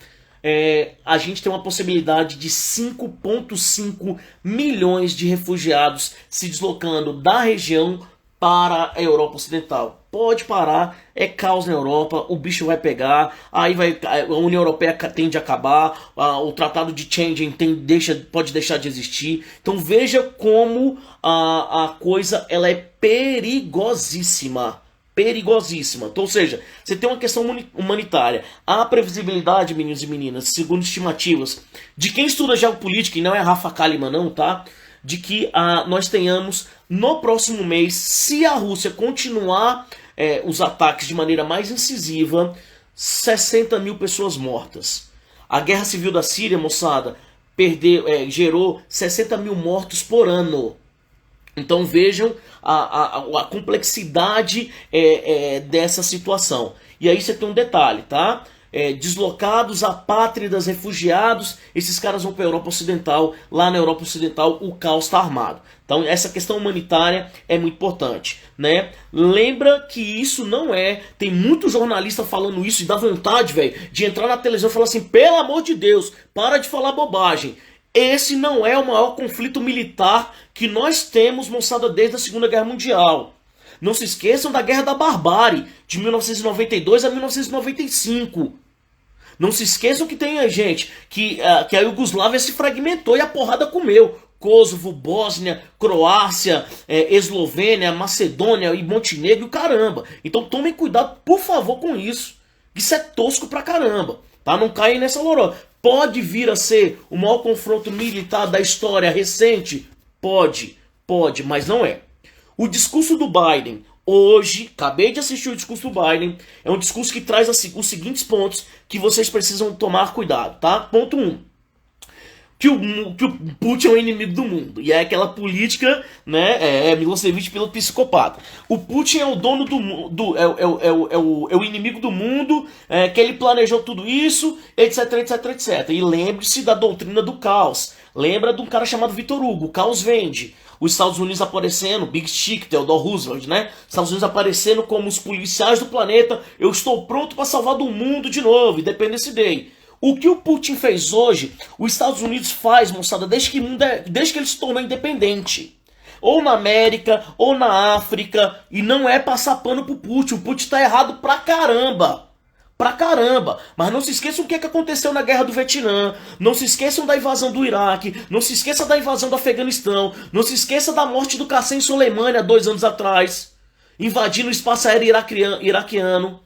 a gente tem uma possibilidade de 5,5 milhões de refugiados se deslocando da região para a Europa Ocidental. Pode parar, é caos na Europa, o bicho vai pegar, aí a União Europeia tende a acabar, o Tratado de Schengen pode deixar de existir. Então veja como a coisa ela é perigosíssima. Perigosíssima. Então, ou seja, você tem uma questão humanitária. Há previsibilidade, meninos e meninas, segundo estimativas, de quem estuda geopolítica, e não é Rafa Kalimann não, tá? De que nós tenhamos no próximo mês, se a Rússia continuar os ataques de maneira mais incisiva, 60 mil pessoas mortas. A guerra civil da Síria, moçada, gerou 60 mil mortos por ano. Então vejam a complexidade dessa situação. E aí você tem um detalhe, tá? Deslocados, apátridas, refugiados, esses caras vão para a Europa Ocidental. Lá na Europa Ocidental o caos está armado. Então essa questão humanitária é muito importante, né? Lembra que isso não tem muito jornalista falando isso e dá vontade, velho, de entrar na televisão e falar assim, pelo amor de Deus, para de falar bobagem. Esse não é o maior conflito militar que nós temos, moçada, desde a Segunda Guerra Mundial. Não se esqueçam da Guerra da Barbárie, de 1992 a 1995. Não se esqueçam que tem gente que a Iugoslávia se fragmentou e a porrada comeu. Kosovo, Bósnia, Croácia, Eslovênia, Macedônia e Montenegro, caramba. Então tomem cuidado, por favor, com isso. Isso é tosco pra caramba, tá? Não caem nessa lorota. Pode vir a ser o maior confronto militar da história recente? Pode, mas não é. O discurso do Biden, hoje, acabei de assistir o discurso do Biden, é um discurso que traz os seguintes pontos que vocês precisam tomar cuidado, tá? Ponto 1. Que o Putin é o inimigo do mundo. E é aquela política, né? Milosevic pelo psicopata. O Putin é o dono do mundo, é o inimigo do mundo, que ele planejou tudo isso, etc, etc, etc. E lembre-se da doutrina do caos. Lembra de um cara chamado Vitor Hugo, o caos vende. Os Estados Unidos aparecendo, Big Stick, Theodore Roosevelt, né? Estados Unidos aparecendo como os policiais do planeta. Eu estou pronto para salvar do mundo de novo, Independence Day. O que o Putin fez hoje, os Estados Unidos faz, moçada, desde que ele se tornou independente. ou na América, ou na África, e não é passar pano pro Putin. O Putin tá errado pra caramba. Pra caramba. Mas não se esqueçam o que aconteceu na guerra do Vietnã. Não se esqueçam da invasão do Iraque. Não se esqueça da invasão do Afeganistão. Não se esqueça da morte do Qassem Soleimani há 2 anos atrás. Invadindo o espaço aéreo iraquiano.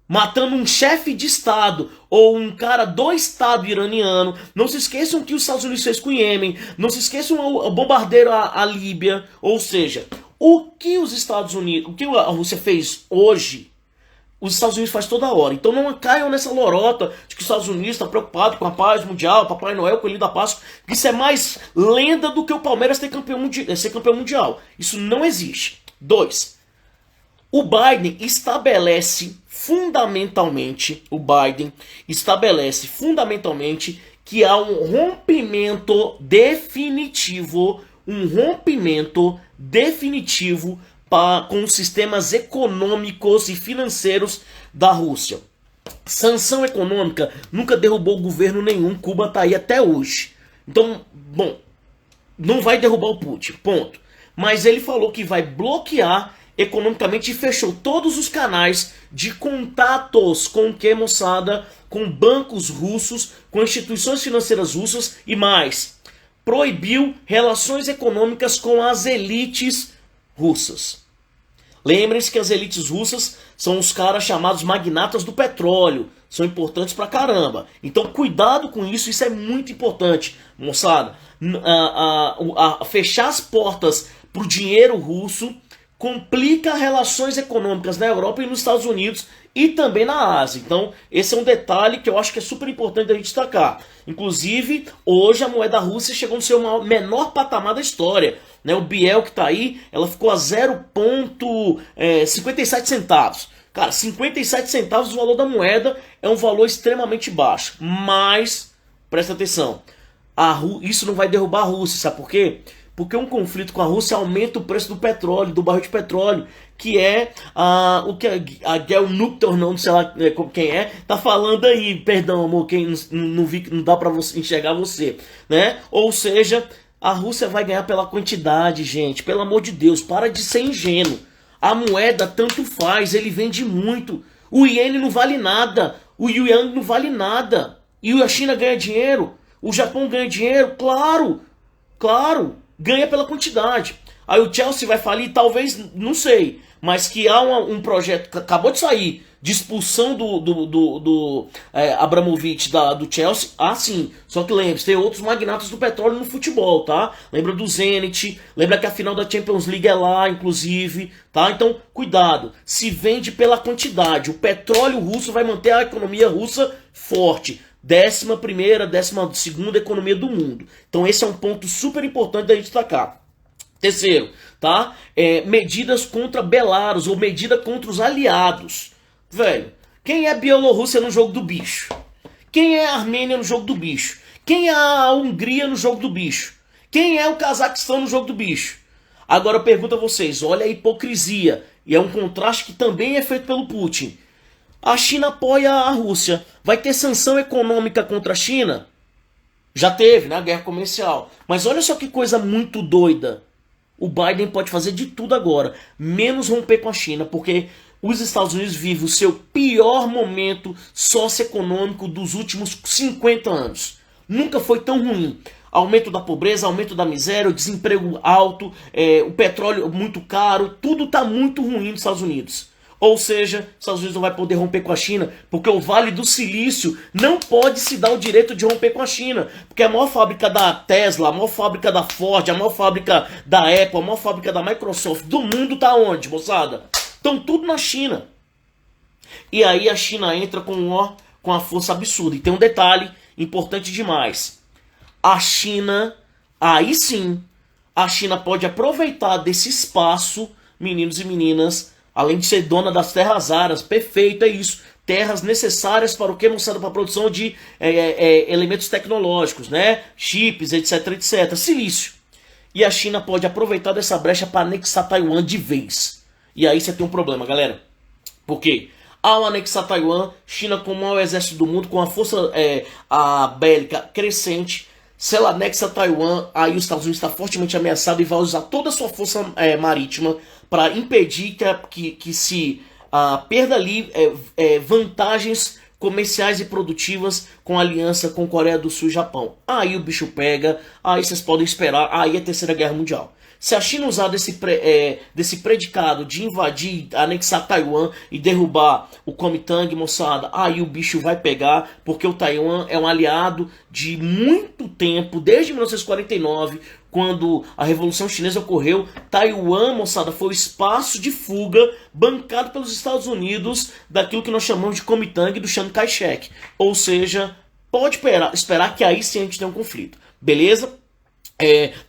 Matando um chefe de Estado ou um cara do Estado iraniano. Não se esqueçam o que os Estados Unidos fez com o Iêmen. Não se esqueçam o bombardeio à Líbia. Ou seja, o que os Estados Unidos, o que a Rússia fez hoje, os Estados Unidos faz toda hora. Então não caiam nessa lorota de que os Estados Unidos está preocupado com a paz mundial, Papai Noel, Coelhinho da Páscoa. Isso é mais lenda do que o Palmeiras ser campeão mundial. Isso não existe. 2. O Biden estabelece fundamentalmente que há um rompimento definitivo com os sistemas econômicos e financeiros da Rússia. Sanção econômica nunca derrubou governo nenhum, Cuba está aí até hoje. Então, bom, não vai derrubar o Putin, ponto. Mas ele falou que vai bloquear economicamente e fechou todos os canais de contatos com o que, moçada? Com bancos russos, com instituições financeiras russas e mais. Proibiu relações econômicas com as elites russas. Lembrem-se que as elites russas são os caras chamados magnatas do petróleo. São importantes pra caramba. Então cuidado com isso, isso é muito importante, moçada. Fechar as portas pro dinheiro russo complica relações econômicas na Europa e nos Estados Unidos e também na Ásia. Então, esse é um detalhe que eu acho que é super importante a gente destacar. Inclusive, hoje a moeda russa chegou no seu menor patamar da história. O Biel que está aí, ela ficou a 0,57 centavos. Cara, 57 centavos o valor da moeda é um valor extremamente baixo. Mas, presta atenção, isso não vai derrubar a Rússia, sabe por quê? Porque um conflito com a Rússia aumenta o preço do petróleo, do barril de petróleo, que é o que a Gel Nuktor, não sei lá quem é, tá falando aí. Perdão, amor, quem não dá pra enxergar você, né? Ou seja, a Rússia vai ganhar pela quantidade, gente. Pelo amor de Deus, para de ser ingênuo. A moeda tanto faz, ele vende muito. O iene não vale nada, o yuan não vale nada. E a China ganha dinheiro, o Japão ganha dinheiro, claro, ganha pela quantidade. Aí o Chelsea vai falir, talvez, não sei, mas que há um projeto que acabou de sair de expulsão do Abramovich do Chelsea. Ah, sim, só que lembre-se, tem outros magnatas do petróleo no futebol, tá? Lembra do Zenit, lembra que a final da Champions League é lá, inclusive, tá? Então, cuidado, se vende pela quantidade. O petróleo russo vai manter a economia russa forte. 11ª, 12ª economia do mundo. Então esse é um ponto super importante da gente destacar. Terceiro, tá? Medidas contra Belarus ou medida contra os aliados. Velho, quem é a Bielorrússia no jogo do bicho? Quem é a Armênia no jogo do bicho? Quem é a Hungria no jogo do bicho? Quem é o Cazaquistão no jogo do bicho? Agora eu pergunto a vocês, olha a hipocrisia. E é um contraste que também é feito pelo Putin. A China apoia a Rússia. Vai ter sanção econômica contra a China? Já teve, né? Guerra comercial. Mas olha só que coisa muito doida. O Biden pode fazer de tudo agora, menos romper com a China, porque os Estados Unidos vivem o seu pior momento socioeconômico dos últimos 50 anos. Nunca foi tão ruim. Aumento da pobreza, aumento da miséria, o desemprego alto, o petróleo muito caro, tudo está muito ruim nos Estados Unidos. Ou seja, os Estados Unidos não vai poder romper com a China, porque o Vale do Silício não pode se dar o direito de romper com a China. Porque a maior fábrica da Tesla, a maior fábrica da Ford, a maior fábrica da Apple, a maior fábrica da Microsoft do mundo tá onde, moçada? Estão tudo na China. E aí a China entra com a força absurda. E tem um detalhe importante demais. A China, aí sim, a China pode aproveitar desse espaço, meninos e meninas, além de ser dona das terras raras, perfeito, é isso. Terras necessárias para o que, moçada? Para a produção de elementos tecnológicos, né? Chips, etc, etc. Silício. E a China pode aproveitar dessa brecha para anexar Taiwan de vez. E aí você tem um problema, galera. Por quê? Ao anexar Taiwan, China com o maior exército do mundo, com a força bélica crescente, Se ela anexa Taiwan, aí os Estados Unidos está fortemente ameaçado e vai usar toda a sua força marítima para impedir que se perda ali vantagens comerciais e produtivas com a aliança com Coreia do Sul e Japão. Aí o bicho pega, aí vocês podem esperar, aí é a Terceira Guerra Mundial. Se a China usar desse predicado de invadir, anexar Taiwan e derrubar o Kuomintang, moçada, aí o bicho vai pegar, porque o Taiwan é um aliado de muito tempo, desde 1949, quando a Revolução Chinesa ocorreu. Taiwan, moçada, foi o espaço de fuga bancado pelos Estados Unidos daquilo que nós chamamos de Kuomintang do Chiang Kai-shek. Ou seja, pode esperar que aí sim a gente tem um conflito. Beleza?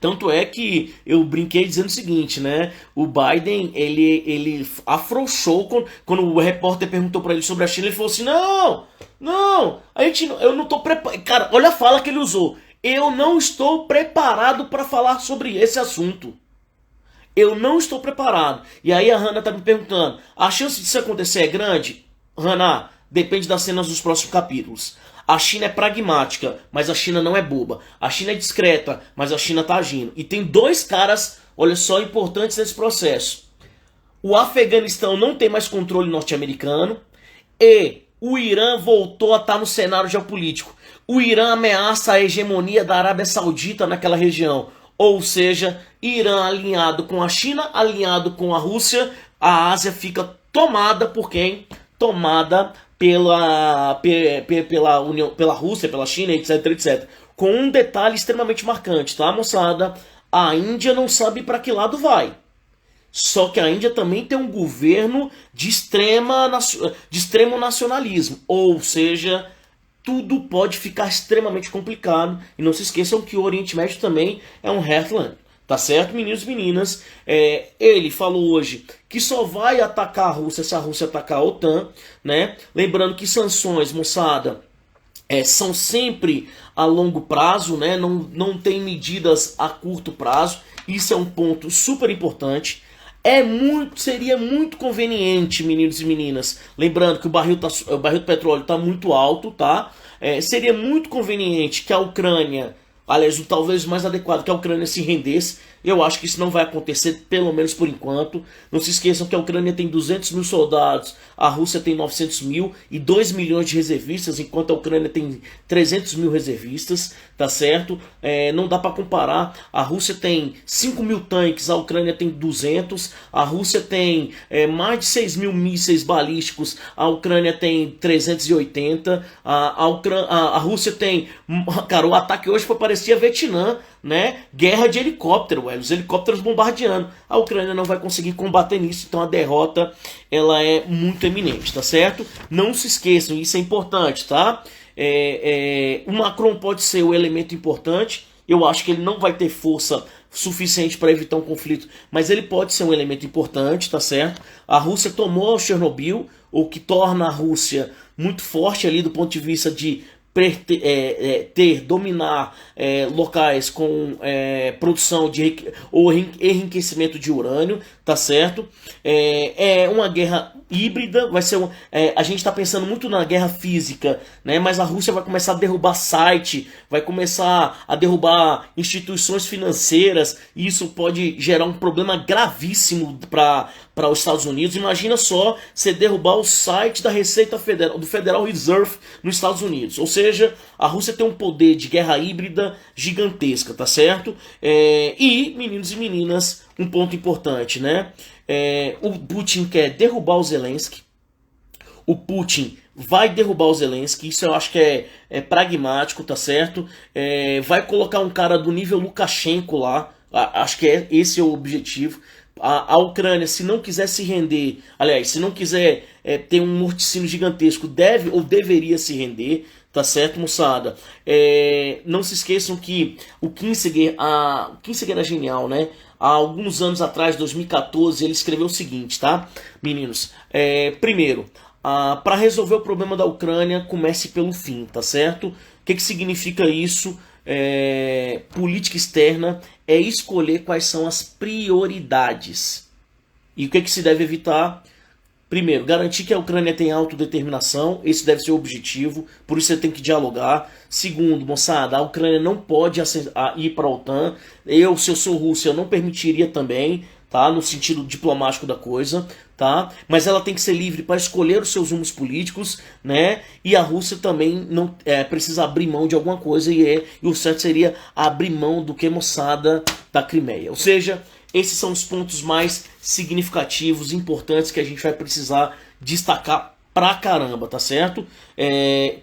Tanto é que eu brinquei dizendo o seguinte, né? O Biden, ele afrouxou quando o repórter perguntou pra ele sobre a China. Ele falou assim, não, eu não tô preparado. Cara, olha a fala que ele usou. Eu não estou preparado para falar sobre esse assunto. Eu não estou preparado. E aí a Hannah tá me perguntando, a chance disso acontecer é grande? Hannah, depende das cenas dos próximos capítulos. A China é pragmática, mas a China não é boba. A China é discreta, mas a China tá agindo. E tem dois caras, olha só, importantes nesse processo. O Afeganistão não tem mais controle norte-americano e o Irã voltou a estar no cenário geopolítico. O Irã ameaça a hegemonia da Arábia Saudita naquela região. Ou seja, Irã alinhado com a China, alinhado com a Rússia, a Ásia fica tomada por quem? Tomada pela União, pela Rússia, pela China, etc, etc. Com um detalhe extremamente marcante, tá, moçada? A Índia não sabe para que lado vai. Só que a Índia também tem um governo de extremo nacionalismo. Ou seja, tudo pode ficar extremamente complicado. E não se esqueçam que o Oriente Médio também é um heartland. Tá certo, meninos e meninas? Ele falou hoje que só vai atacar a Rússia se a Rússia atacar a OTAN, né? Lembrando que sanções, moçada, são sempre a longo prazo, né? Não tem medidas a curto prazo. Isso é um ponto super importante. Seria muito conveniente, meninos e meninas. Lembrando que o barril do petróleo está muito alto, tá? Seria muito conveniente que a Ucrânia, aliás, talvez o mais adequado, que a Ucrânia se rendesse. Eu acho que isso não vai acontecer, pelo menos por enquanto. Não se esqueçam que a Ucrânia tem 200 mil soldados, a Rússia tem 900 mil e 2 milhões de reservistas, enquanto a Ucrânia tem 300 mil reservistas, tá certo? Não dá para comparar. A Rússia tem 5 mil tanques, a Ucrânia tem 200. A Rússia tem mais de 6 mil mísseis balísticos, a Ucrânia tem 380. A Rússia tem... Cara, o ataque hoje parecia Vietnã, né? Guerra de helicóptero, os helicópteros bombardeando. A Ucrânia não vai conseguir combater nisso, então a derrota ela é muito eminente, tá certo? Não se esqueçam, isso é importante, tá? O Macron pode ser o elemento importante. Eu acho que ele não vai ter força suficiente para evitar um conflito, mas ele pode ser um elemento importante, tá certo? A Rússia tomou Chernobyl, o que torna a Rússia muito forte ali do ponto de vista de dominar locais com produção ou enriquecimento de urânio, tá certo? É uma guerra híbrida, vai ser a gente está pensando muito na guerra física, né? Mas a Rússia vai começar a derrubar site, vai começar a derrubar instituições financeiras, e isso pode gerar um problema gravíssimo para os Estados Unidos. Imagina só você derrubar o site da Receita Federal, do Federal Reserve nos Estados Unidos. Ou seja, a Rússia tem um poder de guerra híbrida gigantesca, tá certo? E, meninos e meninas, um ponto importante, né? O Putin quer derrubar o Zelensky. O Putin vai derrubar o Zelensky, isso eu acho que é pragmático, tá certo? Vai colocar um cara do nível Lukashenko lá, acho que esse é o objetivo. A Ucrânia, se não quiser se render, aliás, se não quiser ter um morticínio gigantesco, deve ou deveria se render, tá certo, moçada? Não se esqueçam que o Kissinger era genial, né? Há alguns anos atrás, 2014, ele escreveu o seguinte, tá, meninos? Primeiro, para resolver o problema da Ucrânia, comece pelo fim, tá certo? O que significa isso? Política externa é escolher quais são as prioridades. E o que se deve evitar? Primeiro, garantir que a Ucrânia tenha autodeterminação, esse deve ser o objetivo, por isso você tem que dialogar. Segundo, moçada, a Ucrânia não pode ir para a OTAN. Se eu sou Rússia, eu não permitiria também, tá? No sentido diplomático da coisa, tá? Mas ela tem que ser livre para escolher os seus rumos políticos, né? E a Rússia também não precisa abrir mão de alguma coisa, e o certo seria abrir mão do que, moçada, da Crimeia. Ou seja, esses são os pontos mais significativos, importantes, que a gente vai precisar destacar pra caramba, tá certo?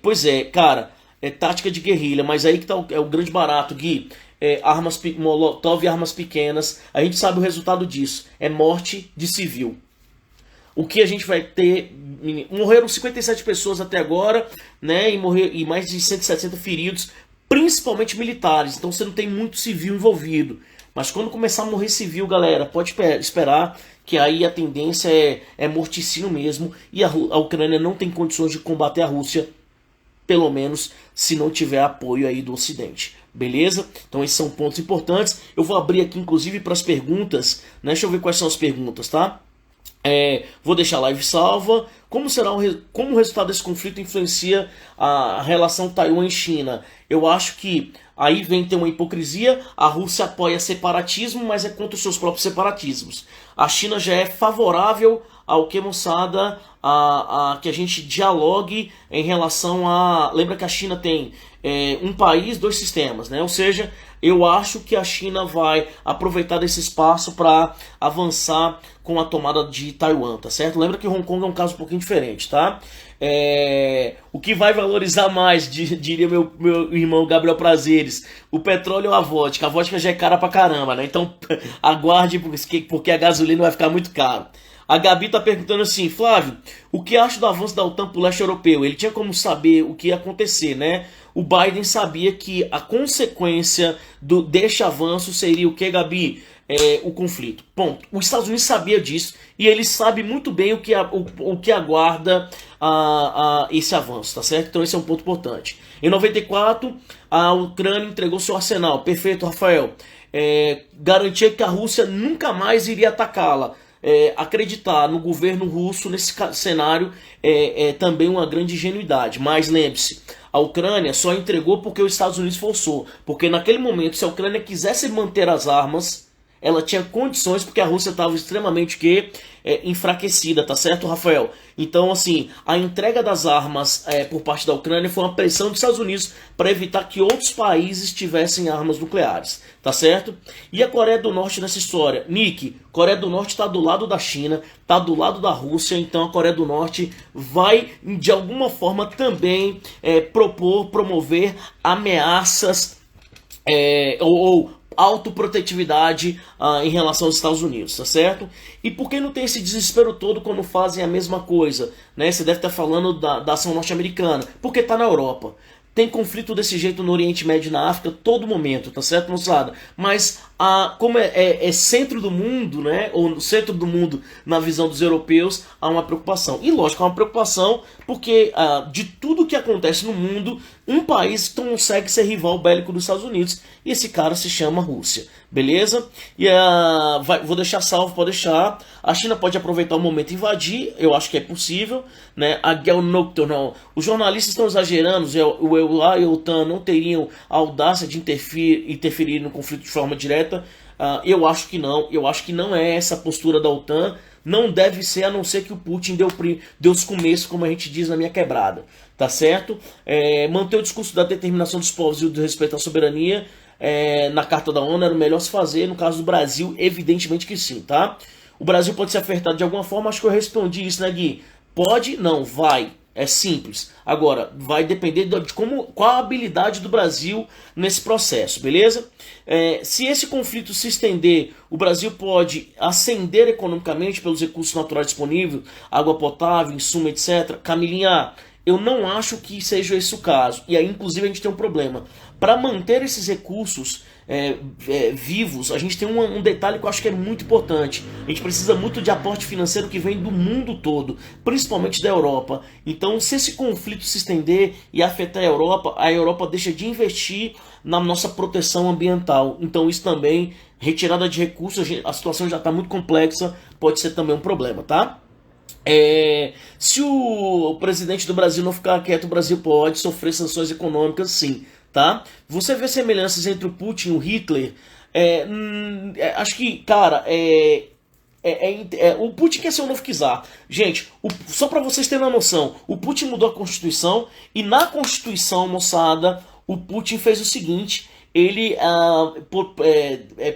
Pois é, cara, tática de guerrilha, mas aí que tá o grande barato, Gui. Armas Molotov e armas pequenas, a gente sabe o resultado disso, é morte de civil. O que a gente vai ter, morreram 57 pessoas até agora, né, e mais de 160 feridos, principalmente militares, então você não tem muito civil envolvido. Mas quando começar a morrer civil, galera, pode esperar que aí a tendência é morticínio mesmo, e a Ucrânia não tem condições de combater a Rússia, pelo menos se não tiver apoio aí do Ocidente. Beleza? Então esses são pontos importantes. Eu vou abrir aqui inclusive para as perguntas, né? Deixa eu ver quais são as perguntas, tá? Vou deixar a live salva. Como o resultado desse conflito influencia a relação Taiwan e China? Eu acho que aí ter uma hipocrisia. A Rússia apoia separatismo, mas é contra os seus próprios separatismos. A China já é favorável ao que, moçada, que a gente dialogue em relação a... Lembra que a China tem um país, dois sistemas, né? Ou seja, eu acho que a China vai aproveitar desse espaço para avançar com a tomada de Taiwan, tá certo? Lembra que Hong Kong é um caso um pouquinho diferente, tá? O que vai valorizar mais, diria meu irmão Gabriel Prazeres, o petróleo ou a vodka? A vodka já é cara pra caramba, né? Então aguarde, porque a gasolina vai ficar muito caro. A Gabi tá perguntando assim: Flávio, o que acha do avanço da OTAN pro leste europeu? Ele tinha como saber o que ia acontecer, né? O Biden sabia que a consequência deste avanço seria o que, Gabi? O conflito. Ponto. Os Estados Unidos sabia disso e ele sabe muito bem o que aguarda esse avanço, tá certo? Então esse é um ponto importante. Em 94, a Ucrânia entregou seu arsenal. Perfeito, Rafael. Garantia que a Rússia nunca mais iria atacá-la. Acreditar no governo russo nesse cenário é também uma grande ingenuidade. Mas lembre-se, a Ucrânia só entregou porque os Estados Unidos forçou. Porque naquele momento, se a Ucrânia quisesse manter as armas, ela tinha condições, porque a Rússia estava extremamente enfraquecida, tá certo, Rafael? Então, assim, a entrega das armas por parte da Ucrânia foi uma pressão dos Estados Unidos para evitar que outros países tivessem armas nucleares, tá certo? E a Coreia do Norte nessa história? Nick, Coreia do Norte está do lado da China, está do lado da Rússia, então a Coreia do Norte vai, de alguma forma, também promover ameaças ou autoprotetividade em relação aos Estados Unidos, tá certo? E por que não tem esse desespero todo quando fazem a mesma coisa, né? Você deve estar falando da ação norte-americana, porque está na Europa. Tem conflito desse jeito no Oriente Médio e na África todo momento, tá certo, moçada? Mas como é centro do mundo, né? Ou no centro do mundo na visão dos europeus, há uma preocupação. E lógico, há uma preocupação porque de tudo que acontece no mundo, um país consegue ser rival bélico dos Estados Unidos, e esse cara se chama Rússia. Beleza? E vou deixar salvo, pode deixar. A China pode aproveitar o momento e invadir, eu acho que é possível, né? A Guerra Nocturna, os jornalistas estão exagerando, o EUA e a OTAN não teriam a audácia de interferir no conflito de forma direta. Eu acho que não é essa a postura da OTAN. Não deve ser, a não ser que o Putin deu os começos, como a gente diz na minha quebrada, tá certo? Manter o discurso da determinação dos povos e do respeito à soberania na Carta da ONU era o melhor se fazer. No caso do Brasil, evidentemente que sim, tá? O Brasil pode ser afetado de alguma forma, acho que eu respondi isso, né, Gui? Pode? Não, vai. É simples. Agora, vai depender de qual a habilidade do Brasil nesse processo, beleza? Se esse conflito se estender, o Brasil pode ascender economicamente pelos recursos naturais disponíveis, água potável, insumo, etc. Camilinha, eu não acho que seja esse o caso. E aí, inclusive, a gente tem um problema. Para manter esses recursos vivos, a gente tem um detalhe que eu acho que é muito importante. A gente precisa muito de aporte financeiro que vem do mundo todo, principalmente da Europa. Então, se esse conflito se estender e afetar a Europa deixa de investir na nossa proteção ambiental. Então, isso também, retirada de recursos, a situação já está muito complexa, pode ser também um problema, tá? Se o presidente do Brasil não ficar quieto, o Brasil pode sofrer sanções econômicas, sim, tá? Você vê semelhanças entre o Putin e o Hitler. Acho que, cara, o Putin quer ser o novo czar. Gente, só pra vocês terem uma noção, o Putin mudou a Constituição e na Constituição, moçada, o Putin fez o seguinte: ele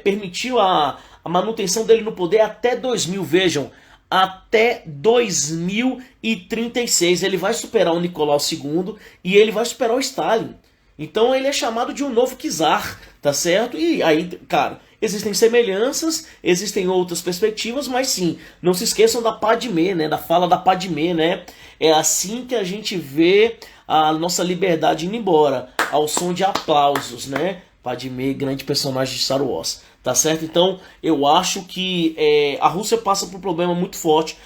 permitiu a manutenção dele no poder até 2000, vejam, até 2036. Ele vai superar o Nicolau II e ele vai superar o Stalin. Então ele é chamado de um novo czar, tá certo? E aí, cara, existem semelhanças, existem outras perspectivas, mas sim, não se esqueçam da Padmé, né? Da fala da Padmé, né? É assim que a gente vê a nossa liberdade indo embora, ao som de aplausos, né? Padmé, grande personagem de Star Wars, tá certo? Então, eu acho que a Rússia passa por um problema muito forte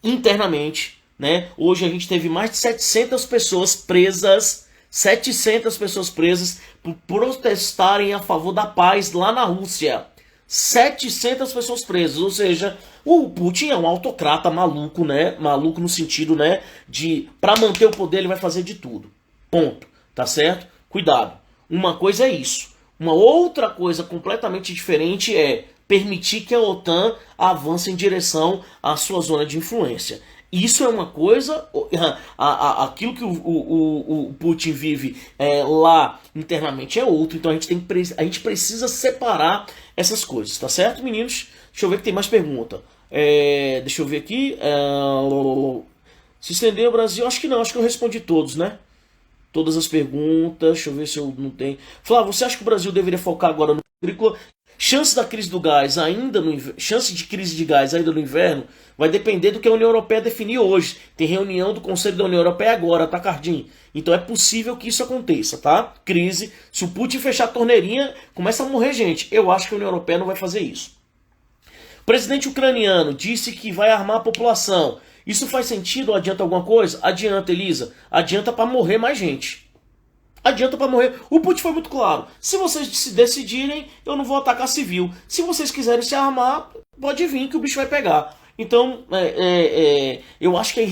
internamente, né? Hoje a gente teve mais de 700 pessoas presas, 700 pessoas presas por protestarem a favor da paz lá na Rússia. 700 pessoas presas, ou seja, o Putin é um autocrata maluco, né? Maluco no sentido, né, de para manter o poder ele vai fazer de tudo. Ponto, tá certo? Cuidado. Uma coisa é isso. Uma outra coisa completamente diferente é permitir que a OTAN avance em direção à sua zona de influência. Isso é uma coisa, aquilo que o Putin vive lá internamente é outro, então a gente precisa separar essas coisas, tá certo, meninos? Deixa eu ver que tem mais pergunta. Deixa eu ver aqui. Se estender o Brasil, acho que não, acho que eu respondi todos, né? Todas as perguntas, deixa eu ver se eu não tenho. Flávio, você acha que o Brasil deveria focar agora no agrícola? Chance da crise do gás ainda no chance de crise de gás ainda no inverno vai depender do que a União Europeia definir hoje. Tem reunião do Conselho da União Europeia agora, tá, Cardim? Então é possível que isso aconteça, tá? Crise. Se o Putin fechar a torneirinha, começa a morrer gente. Eu acho que a União Europeia não vai fazer isso. O presidente ucraniano disse que vai armar a população. Isso faz sentido ou adianta alguma coisa? Adianta, Elisa. Adianta para morrer mais gente. Adianta para morrer. O Putin foi muito claro. Se vocês se decidirem, eu não vou atacar civil. Se vocês quiserem se armar, pode vir que o bicho vai pegar. Então, eu acho que é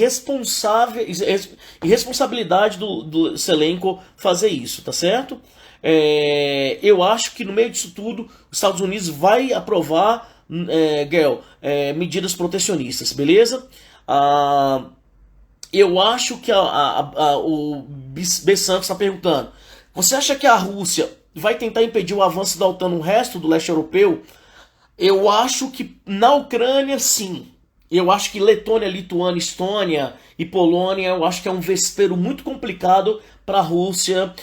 irresponsabilidade do Zelenko fazer isso, tá certo? Eu acho que no meio disso tudo, os Estados Unidos vai aprovar, medidas protecionistas, beleza? Eu acho que o B. Santos está perguntando: você acha que a Rússia vai tentar impedir o avanço da OTAN no resto do leste europeu? Eu acho que na Ucrânia, sim. Eu acho que Letônia, Lituânia, Estônia e Polônia, eu acho que é um vespeiro muito complicado para a Rússia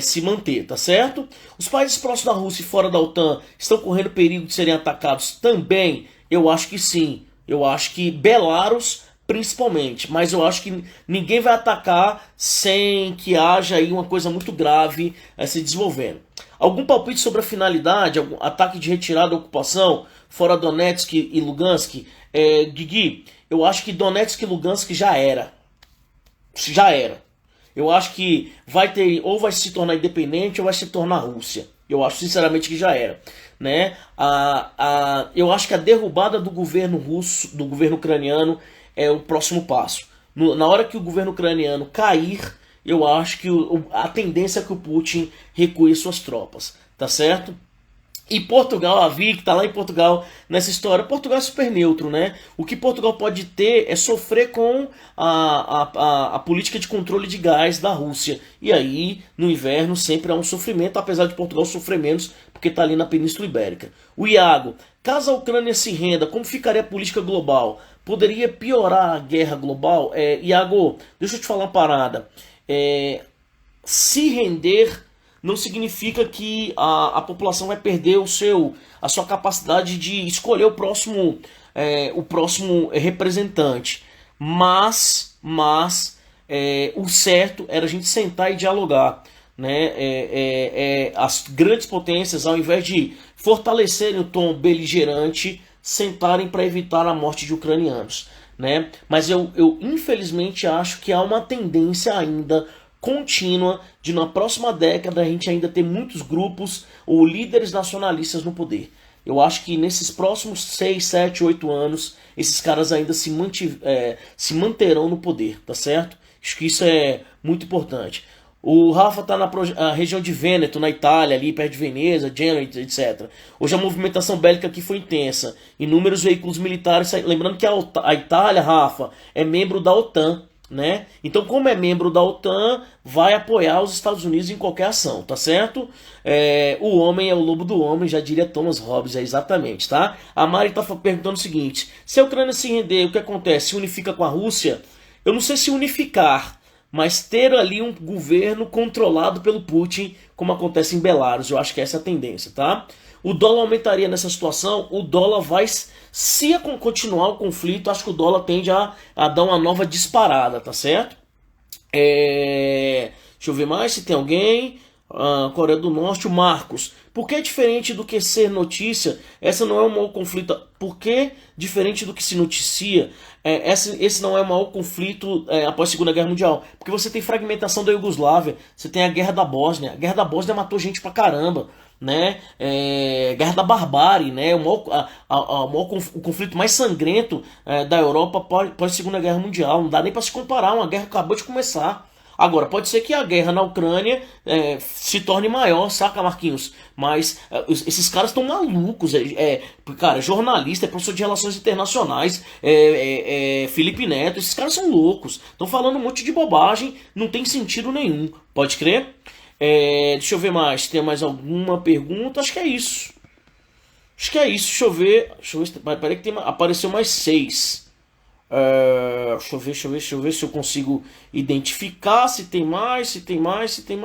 se manter, tá certo? Os países próximos da Rússia e fora da OTAN estão correndo perigo de serem atacados também? Eu acho que sim. Eu acho que Belarus principalmente, mas eu acho que ninguém vai atacar sem que haja aí uma coisa muito grave se desenvolvendo. Algum palpite sobre a finalidade, algum ataque de retirada ou ocupação fora Donetsk e Lugansk? Guigui, eu acho que Donetsk e Lugansk já era. Já era. Eu acho que vai ter, ou vai se tornar independente ou vai se tornar Rússia. Eu acho sinceramente que já era, né? Eu acho que a derrubada do governo russo, do governo ucraniano, é o próximo passo. Na hora que o governo ucraniano cair, eu acho que a tendência é que o Putin recue suas tropas, tá certo? E Portugal, a Vic tá lá em Portugal nessa história. Portugal é super neutro, né? O que Portugal pode ter é sofrer com a política de controle de gás da Rússia. E aí, no inverno, sempre há um sofrimento, apesar de Portugal sofrer menos, porque tá ali na Península Ibérica. O Iago: caso a Ucrânia se renda, como ficaria a política global? Poderia piorar a guerra global? Iago, deixa eu te falar uma parada. Se render não significa que a população vai perder a sua capacidade de escolher o próximo representante. Mas o certo era a gente sentar e dialogar, né? As grandes potências, ao invés de fortalecerem o tom beligerante, sentarem para evitar a morte de ucranianos, né? Mas eu infelizmente acho que há uma tendência ainda contínua de na próxima década a gente ainda ter muitos grupos ou líderes nacionalistas no poder. Eu acho que nesses próximos 6, 7, 8 anos, esses caras ainda se manterão no poder, tá certo? Acho que isso é muito importante. O Rafa tá na região de Vêneto, na Itália, ali perto de Veneza, Genoa, etc. Hoje a movimentação bélica aqui foi intensa. Inúmeros veículos militares. Lembrando que a Itália, Rafa, é membro da OTAN, né? Então, como é membro da OTAN, vai apoiar os Estados Unidos em qualquer ação, tá certo? O homem é o lobo do homem, já diria Thomas Hobbes, exatamente, tá? A Mari tá perguntando o seguinte: se a Ucrânia se render, o que acontece? Se unifica com a Rússia? Eu não sei se unificar, mas ter ali um governo controlado pelo Putin, como acontece em Belarus. Eu acho que essa é a tendência, tá? O dólar aumentaria nessa situação, o dólar vai, se continuar o conflito, acho que o dólar tende a dar uma nova disparada, tá certo? Deixa eu ver mais se tem alguém. Coreia do Norte, o Marcos. Por que diferente do que ser notícia? Essa não é um maior conflito. Por que diferente do que se noticia? Esse não é o maior conflito após a Segunda Guerra Mundial. Porque você tem fragmentação da Iugoslávia, você tem a Guerra da Bósnia. A Guerra da Bósnia matou gente pra caramba, né? Guerra da Barbárie, né? O conflito mais sangrento da Europa pós Segunda Guerra Mundial. Não dá nem pra se comparar, uma guerra que acabou de começar. Agora, pode ser que a guerra na Ucrânia se torne maior, saca, Marquinhos? Mas esses caras estão malucos. Cara, jornalista, é professor de relações internacionais, Felipe Neto, esses caras são loucos. Estão falando um monte de bobagem, não tem sentido nenhum. Pode crer? Deixa eu ver mais. Tem mais alguma pergunta? Acho que é isso. Deixa eu ver. Peraí que apareceu mais 6. Deixa eu ver se eu consigo identificar se tem mais.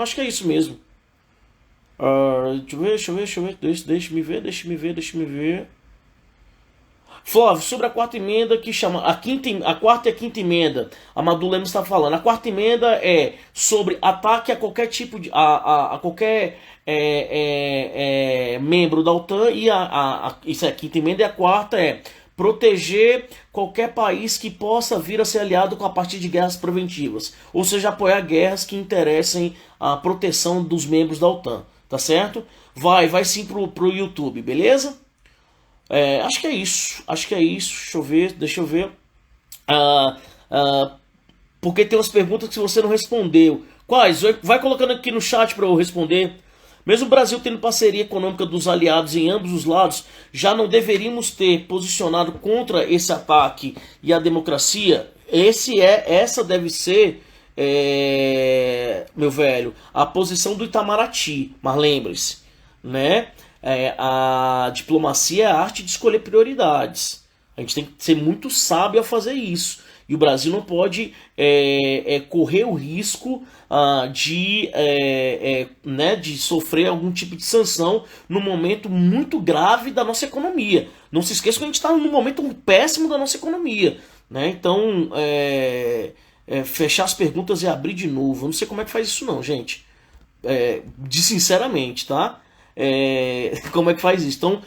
Acho que é isso mesmo. Deixa eu ver. Deixa-me ver. Flávio, sobre a quarta emenda que chama. A quarta e a quinta emenda. A Madu Lemos está falando. A quarta emenda é sobre ataque a qualquer tipo de. A qualquer membro da OTAN. E isso é a quinta emenda. E a quarta é proteger qualquer país que possa vir a ser aliado com a partir de guerras preventivas. Ou seja, apoiar guerras que interessem a proteção dos membros da OTAN. Tá certo? Vai sim pro YouTube, beleza? Acho que é isso. Deixa eu ver. Porque tem umas perguntas que você não respondeu. Quais? Vai colocando aqui no chat para eu responder. Mesmo o Brasil tendo parceria econômica dos aliados em ambos os lados, já não deveríamos ter posicionado contra esse ataque e a democracia? Essa deve ser, meu velho, a posição do Itamaraty. Mas lembre-se, né? A diplomacia é a arte de escolher prioridades. A gente tem que ser muito sábio a fazer isso. E o Brasil não pode correr o risco de sofrer algum tipo de sanção num momento muito grave da nossa economia. Não se esqueça que a gente está num momento péssimo da nossa economia, né? Então, fechar as perguntas e abrir de novo. Eu não sei como é que faz isso não, gente. Sinceramente, tá? Como é que faz isso? Então,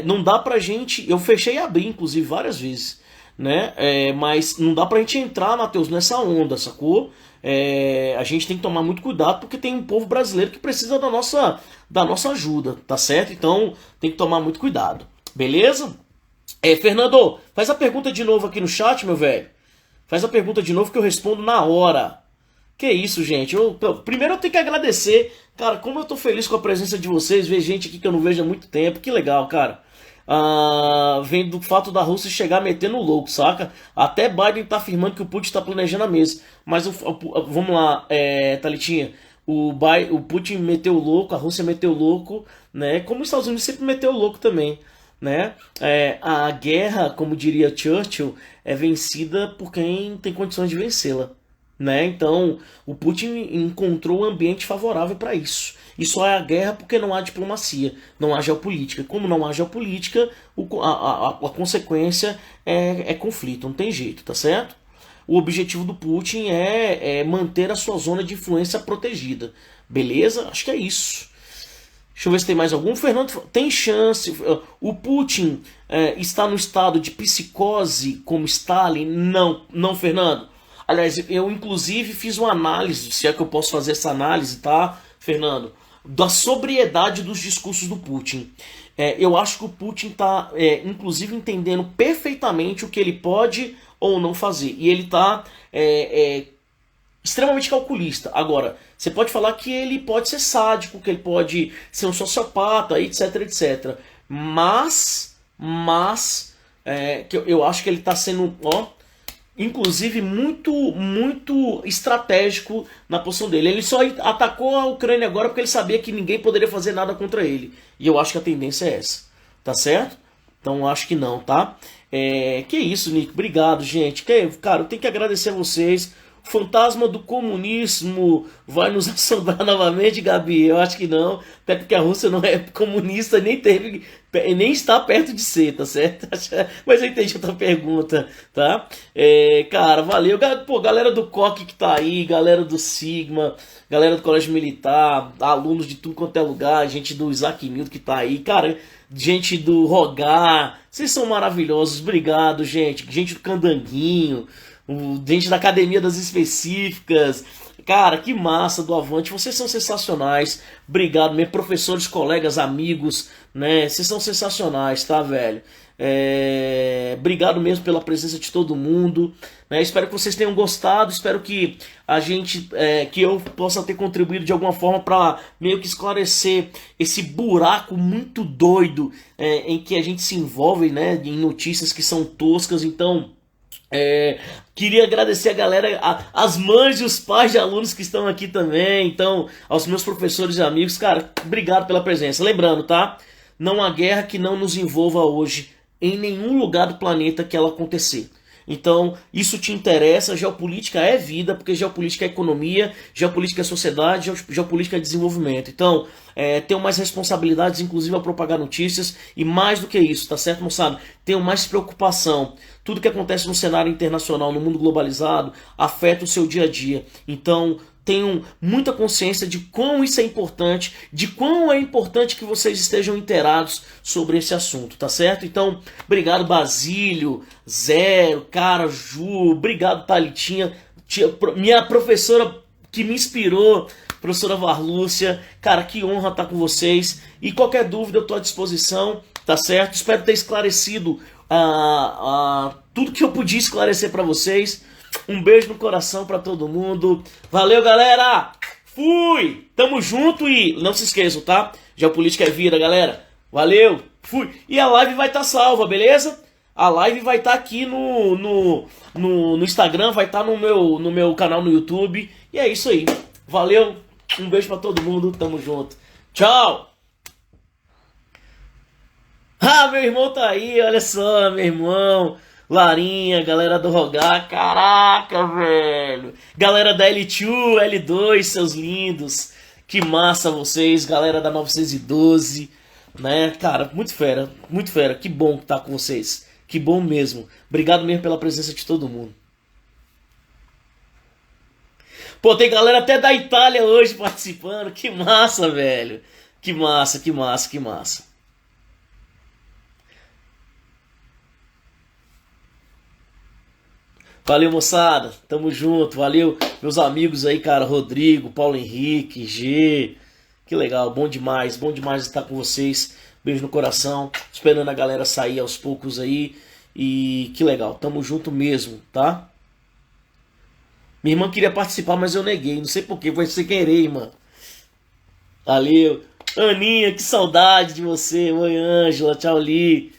não dá pra gente. Eu fechei e abri, inclusive, várias vezes, né? Mas não dá pra gente entrar, Matheus, nessa onda, sacou? A gente tem que tomar muito cuidado porque tem um povo brasileiro que precisa da nossa ajuda, tá certo? Então tem que tomar muito cuidado, beleza? Fernando, faz a pergunta de novo aqui no chat, meu velho. Faz a pergunta de novo que eu respondo na hora. Que isso, gente? Primeiro eu tenho que agradecer. Cara, como eu tô feliz com a presença de vocês. Ver gente aqui que eu não vejo há muito tempo. Que legal, cara. Vem do fato da Rússia chegar metendo louco, saca? Até Biden tá afirmando que o Putin tá planejando a mesa. Mas vamos lá, Thalitinha. O Putin meteu louco, a Rússia meteu louco, né? Como os Estados Unidos sempre meteu louco também, né? A guerra, como diria Churchill, é vencida por quem tem condições de vencê-la, né? Então, o Putin encontrou um ambiente favorável para isso. E só é a guerra porque não há diplomacia, não há geopolítica. Como não há geopolítica, a consequência é conflito, não tem jeito, tá certo? O objetivo do Putin é manter a sua zona de influência protegida. Beleza? Acho que é isso. Deixa eu ver se tem mais algum. Fernando, tem chance. O Putin está no estado de psicose como Stalin? Não, Fernando. Aliás, eu inclusive fiz uma análise, se é que eu posso fazer essa análise, tá, Fernando? Da sobriedade dos discursos do Putin. eu acho que o Putin está, inclusive, entendendo perfeitamente o que ele pode ou não fazer. E ele está extremamente calculista. Agora, você pode falar que ele pode ser sádico, que ele pode ser um sociopata, etc, etc. Que eu acho que ele está sendo, inclusive, muito estratégico na posição dele. Ele só atacou a Ucrânia agora porque ele sabia que ninguém poderia fazer nada contra ele. E eu acho que a tendência é essa. Tá certo? Então acho que não, tá? Que isso, Nick. Obrigado, gente. Cara, eu tenho que agradecer a vocês. O fantasma do comunismo vai nos assombrar novamente, Gabi? Eu acho que não. Até porque a Rússia não é comunista, nem está perto de ser, tá certo? Mas eu entendi a tua pergunta, tá? Cara, valeu. Pô, galera do COC que tá aí, galera do Sigma, galera do Colégio Militar, alunos de tudo quanto é lugar, gente do Isaac Newton que tá aí, cara, gente do Rogar, vocês são maravilhosos, obrigado, gente. Gente do Candanguinho, gente da Academia das Específicas, cara, que massa, do Avante, vocês são sensacionais, obrigado mesmo, professores, colegas, amigos, né, vocês são sensacionais, tá, velho? Obrigado mesmo pela presença de todo mundo, né? Espero que vocês tenham gostado, espero que que eu possa ter contribuído de alguma forma para meio que esclarecer esse buraco muito doido em que a gente se envolve, né, em notícias que são toscas. Então queria agradecer a galera, as mães e os pais de alunos que estão aqui também, então, aos meus professores e amigos, cara, obrigado pela presença. Lembrando, tá? Não há guerra que não nos envolva hoje em nenhum lugar do planeta que ela acontecer. Então, isso te interessa, geopolítica é vida, porque geopolítica é economia, geopolítica é sociedade, geopolítica é desenvolvimento. Então, tenho mais responsabilidades, inclusive, a propagar notícias, e mais do que isso, tá certo, moçada? Tenho mais preocupação. Tudo que acontece no cenário internacional, no mundo globalizado, afeta o seu dia a dia. Então, tenham muita consciência de quão isso é importante, de quão é importante que vocês estejam inteirados sobre esse assunto, tá certo? Então, obrigado Basílio, Zero, cara, Ju, obrigado Thalitinha, minha professora que me inspirou, professora Varlúcia, cara, que honra estar com vocês, e qualquer dúvida eu estou à disposição, tá certo? Espero ter esclarecido tudo que eu podia esclarecer para vocês. Um beijo no coração pra todo mundo. Valeu, galera! Fui! Tamo junto e não se esqueçam, tá? Geopolítica é vida, galera. Valeu! Fui! E a live vai estar salva, beleza? A live vai estar aqui no Instagram, vai estar no meu canal no YouTube. E é isso aí. Valeu! Um beijo pra todo mundo. Tamo junto. Tchau! Ah, meu irmão tá aí, olha só, meu irmão. Larinha, galera do Rogar, caraca, velho. Galera da L2, L2, seus lindos. Que massa vocês, galera da 912, né? Cara, muito fera, muito fera. Que bom estar com vocês. Que bom mesmo. Obrigado mesmo pela presença de todo mundo. Pô, tem galera até da Itália hoje participando. Que massa, velho. Que massa, que massa, que massa. Valeu, moçada. Tamo junto. Valeu, meus amigos aí, cara. Rodrigo, Paulo Henrique, G. Que legal. Bom demais estar com vocês. Beijo no coração. Esperando a galera sair aos poucos aí. E que legal. Tamo junto mesmo, tá? Minha irmã queria participar, mas eu neguei. Não sei porquê. Foi sem querer, irmã. Valeu. Aninha, que saudade de você. Oi, Ângela. Tchau, Li.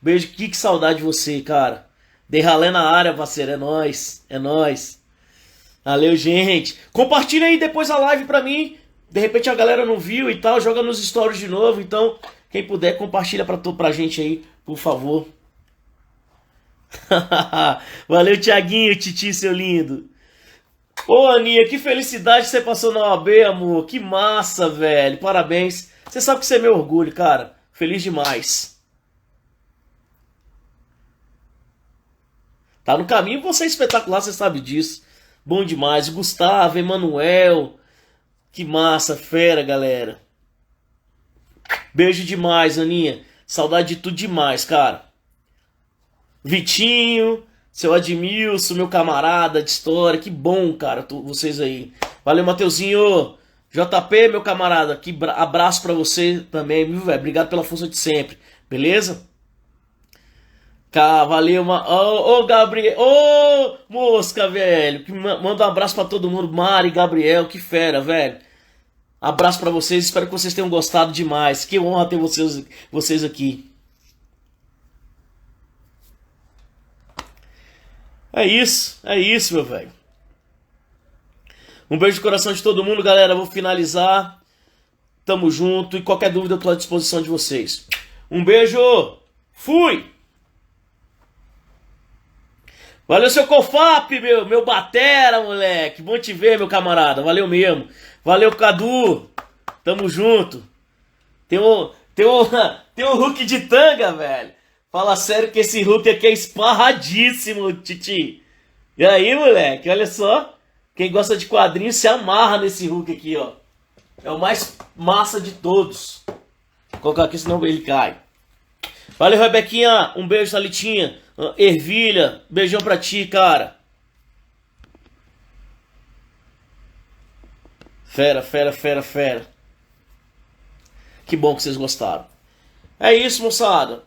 Beijo. Que saudade de você, cara. Dei ralé na área, parceiro. É nóis. É nóis. Valeu, gente. Compartilha aí depois a live pra mim. De repente a galera não viu e tal. Joga nos stories de novo. Então, quem puder, compartilha pra gente aí, por favor. Valeu, Thiaguinho, Titi, seu lindo. Ô, Aninha, que felicidade que você passou na OAB, amor. Que massa, velho. Parabéns. Você sabe que você é meu orgulho, cara. Feliz demais. Tá no caminho, você é espetacular, você sabe disso. Bom demais. Gustavo, Emanuel. Que massa, fera, galera. Beijo demais, Aninha. Saudade de tudo demais, cara. Vitinho, seu Admilson, meu camarada de história. Que bom, cara, vocês aí. Valeu, Mateuzinho. JP, meu camarada, abraço pra você também, viu, velho? Obrigado pela força de sempre, beleza? Valeu, ô Gabriel, ô mosca, velho. Manda um abraço pra todo mundo, Mari, Gabriel, que fera, velho. Abraço pra vocês, espero que vocês tenham gostado demais. Que honra ter vocês aqui. É isso, meu velho. Um beijo no coração de todo mundo, galera. Vou finalizar. Tamo junto e qualquer dúvida eu tô à disposição de vocês. Um beijo. Fui. Valeu, seu Cofap, meu batera, moleque. Bom te ver, meu camarada. Valeu mesmo. Valeu, Cadu. Tamo junto. Tem um Hulk de tanga, velho. Fala sério que esse Hulk aqui é esparradíssimo, Titi. E aí, moleque, olha só. Quem gosta de quadrinhos se amarra nesse Hulk aqui, ó. É o mais massa de todos. Vou colocar aqui, senão ele cai. Valeu, Rebequinha. Um beijo, Thalitinha. Ervilha, beijão pra ti, cara. Fera, fera, fera, fera. Que bom que vocês gostaram. É isso, moçada.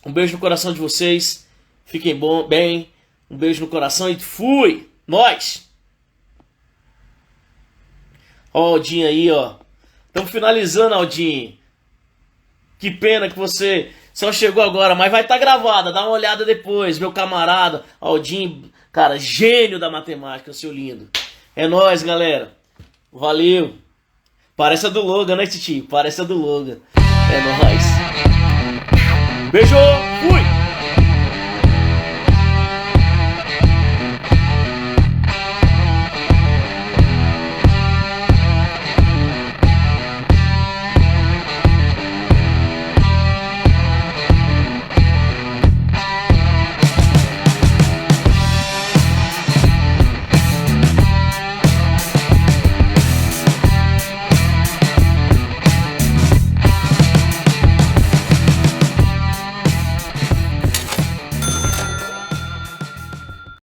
Um beijo no coração de vocês. Fiquem bem. Um beijo no coração e fui. Nós. Ó, Aldinho aí, ó. Estamos finalizando, Aldinho. Que pena que você só chegou agora, mas vai estar gravada. Dá uma olhada depois, meu camarada Aldinho, cara, gênio da matemática, seu lindo. É nóis, galera. Valeu. Parece a do Logan, né, Titi? Parece a do Logan. É nóis. Beijo!